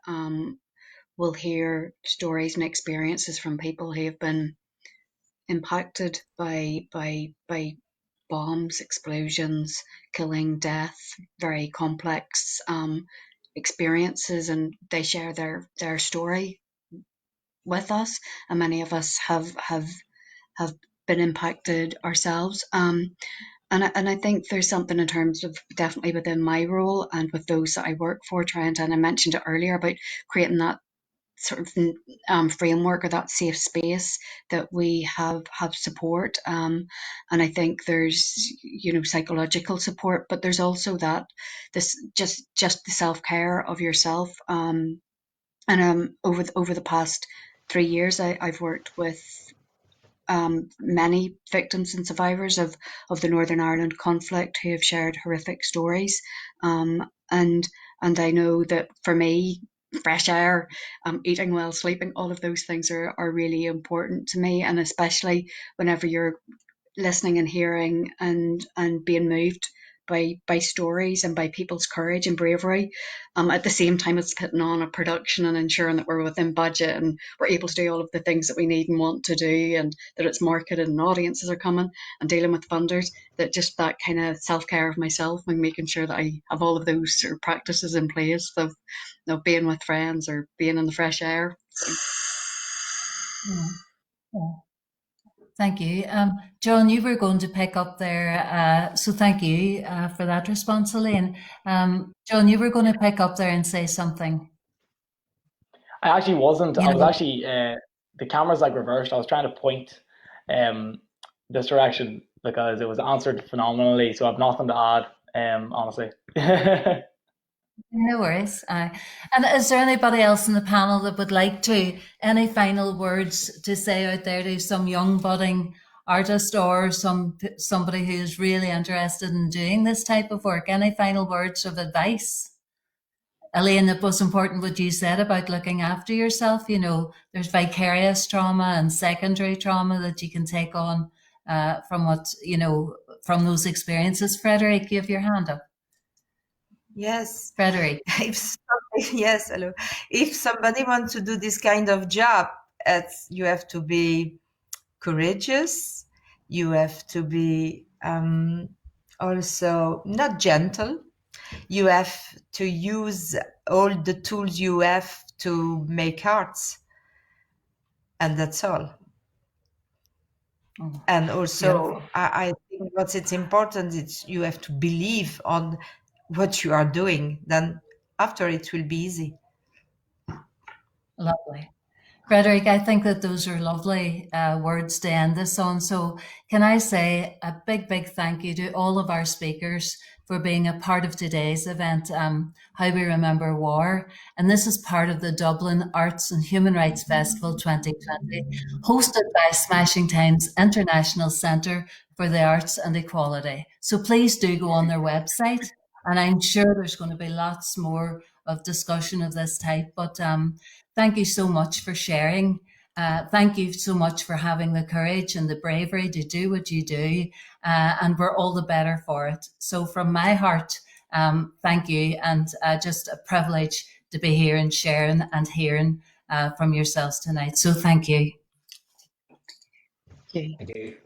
will hear stories and experiences from people who have been impacted by bombs, explosions, killing, death, very complex experiences, and they share their story with us, and many of us have been impacted ourselves. And I think there's something in terms of definitely within my role and with those that I work for, and I mentioned it earlier about creating that sort of framework or that safe space that we have support. And I think there's psychological support, but there's also that this just the self-care of yourself. And over the past 3 years, I've worked with many victims and survivors of the Northern Ireland conflict who have shared horrific stories. And I know that for me, fresh air, eating well, sleeping, all of those things are really important to me. And especially whenever you're listening and hearing and being moved by stories and by people's courage and bravery, at the same time as putting on a production and ensuring that we're within budget and we're able to do all of the things that we need and want to do, and that it's marketed and audiences are coming, and dealing with funders, that just that kind of self-care of myself and making sure that I have all of those sort of practices in place of being with friends or being in the fresh air. Yeah. Thank you. John, you were going to pick up there, so thank you for that response, Elaine. John, you were going to pick up there and say something. I actually wasn't. I was actually, the camera's like reversed. I was trying to point this direction because it was answered phenomenally, so I have nothing to add, honestly. No worries. And is there anybody else in the panel that would like to, any final words to say out there to some young budding artist or somebody who's really interested in doing this type of work? Any final words of advice? Elaine, it was important what you said about looking after yourself. There's vicarious trauma and secondary trauma that you can take on from those experiences. Frederique, you have your hand up. Yes. Frederique. Yes, hello. If somebody wants to do this kind of job, you have to be courageous. You have to be also not gentle. You have to use all the tools you have to make arts. And that's all. And also, Beautiful. I think it's important is you have to believe on what you are doing. Then after it will be easy. Lovely. Frederique, I think that those are lovely words to end this on. So can I say a big, big thank you to all of our speakers for being a part of today's event, How We Remember War. And this is part of the Dublin Arts and Human Rights Festival 2020, hosted by Smashing Times International Centre for the Arts and Equality. So please do go on their website. And I'm sure there's going to be lots more of discussion of this type. But thank you so much for sharing. Thank you so much for having the courage and the bravery to do what you do. And we're all the better for it. So from my heart, thank you. And just a privilege to be here and sharing and hearing from yourselves tonight. So thank you. Thank you. Thank you.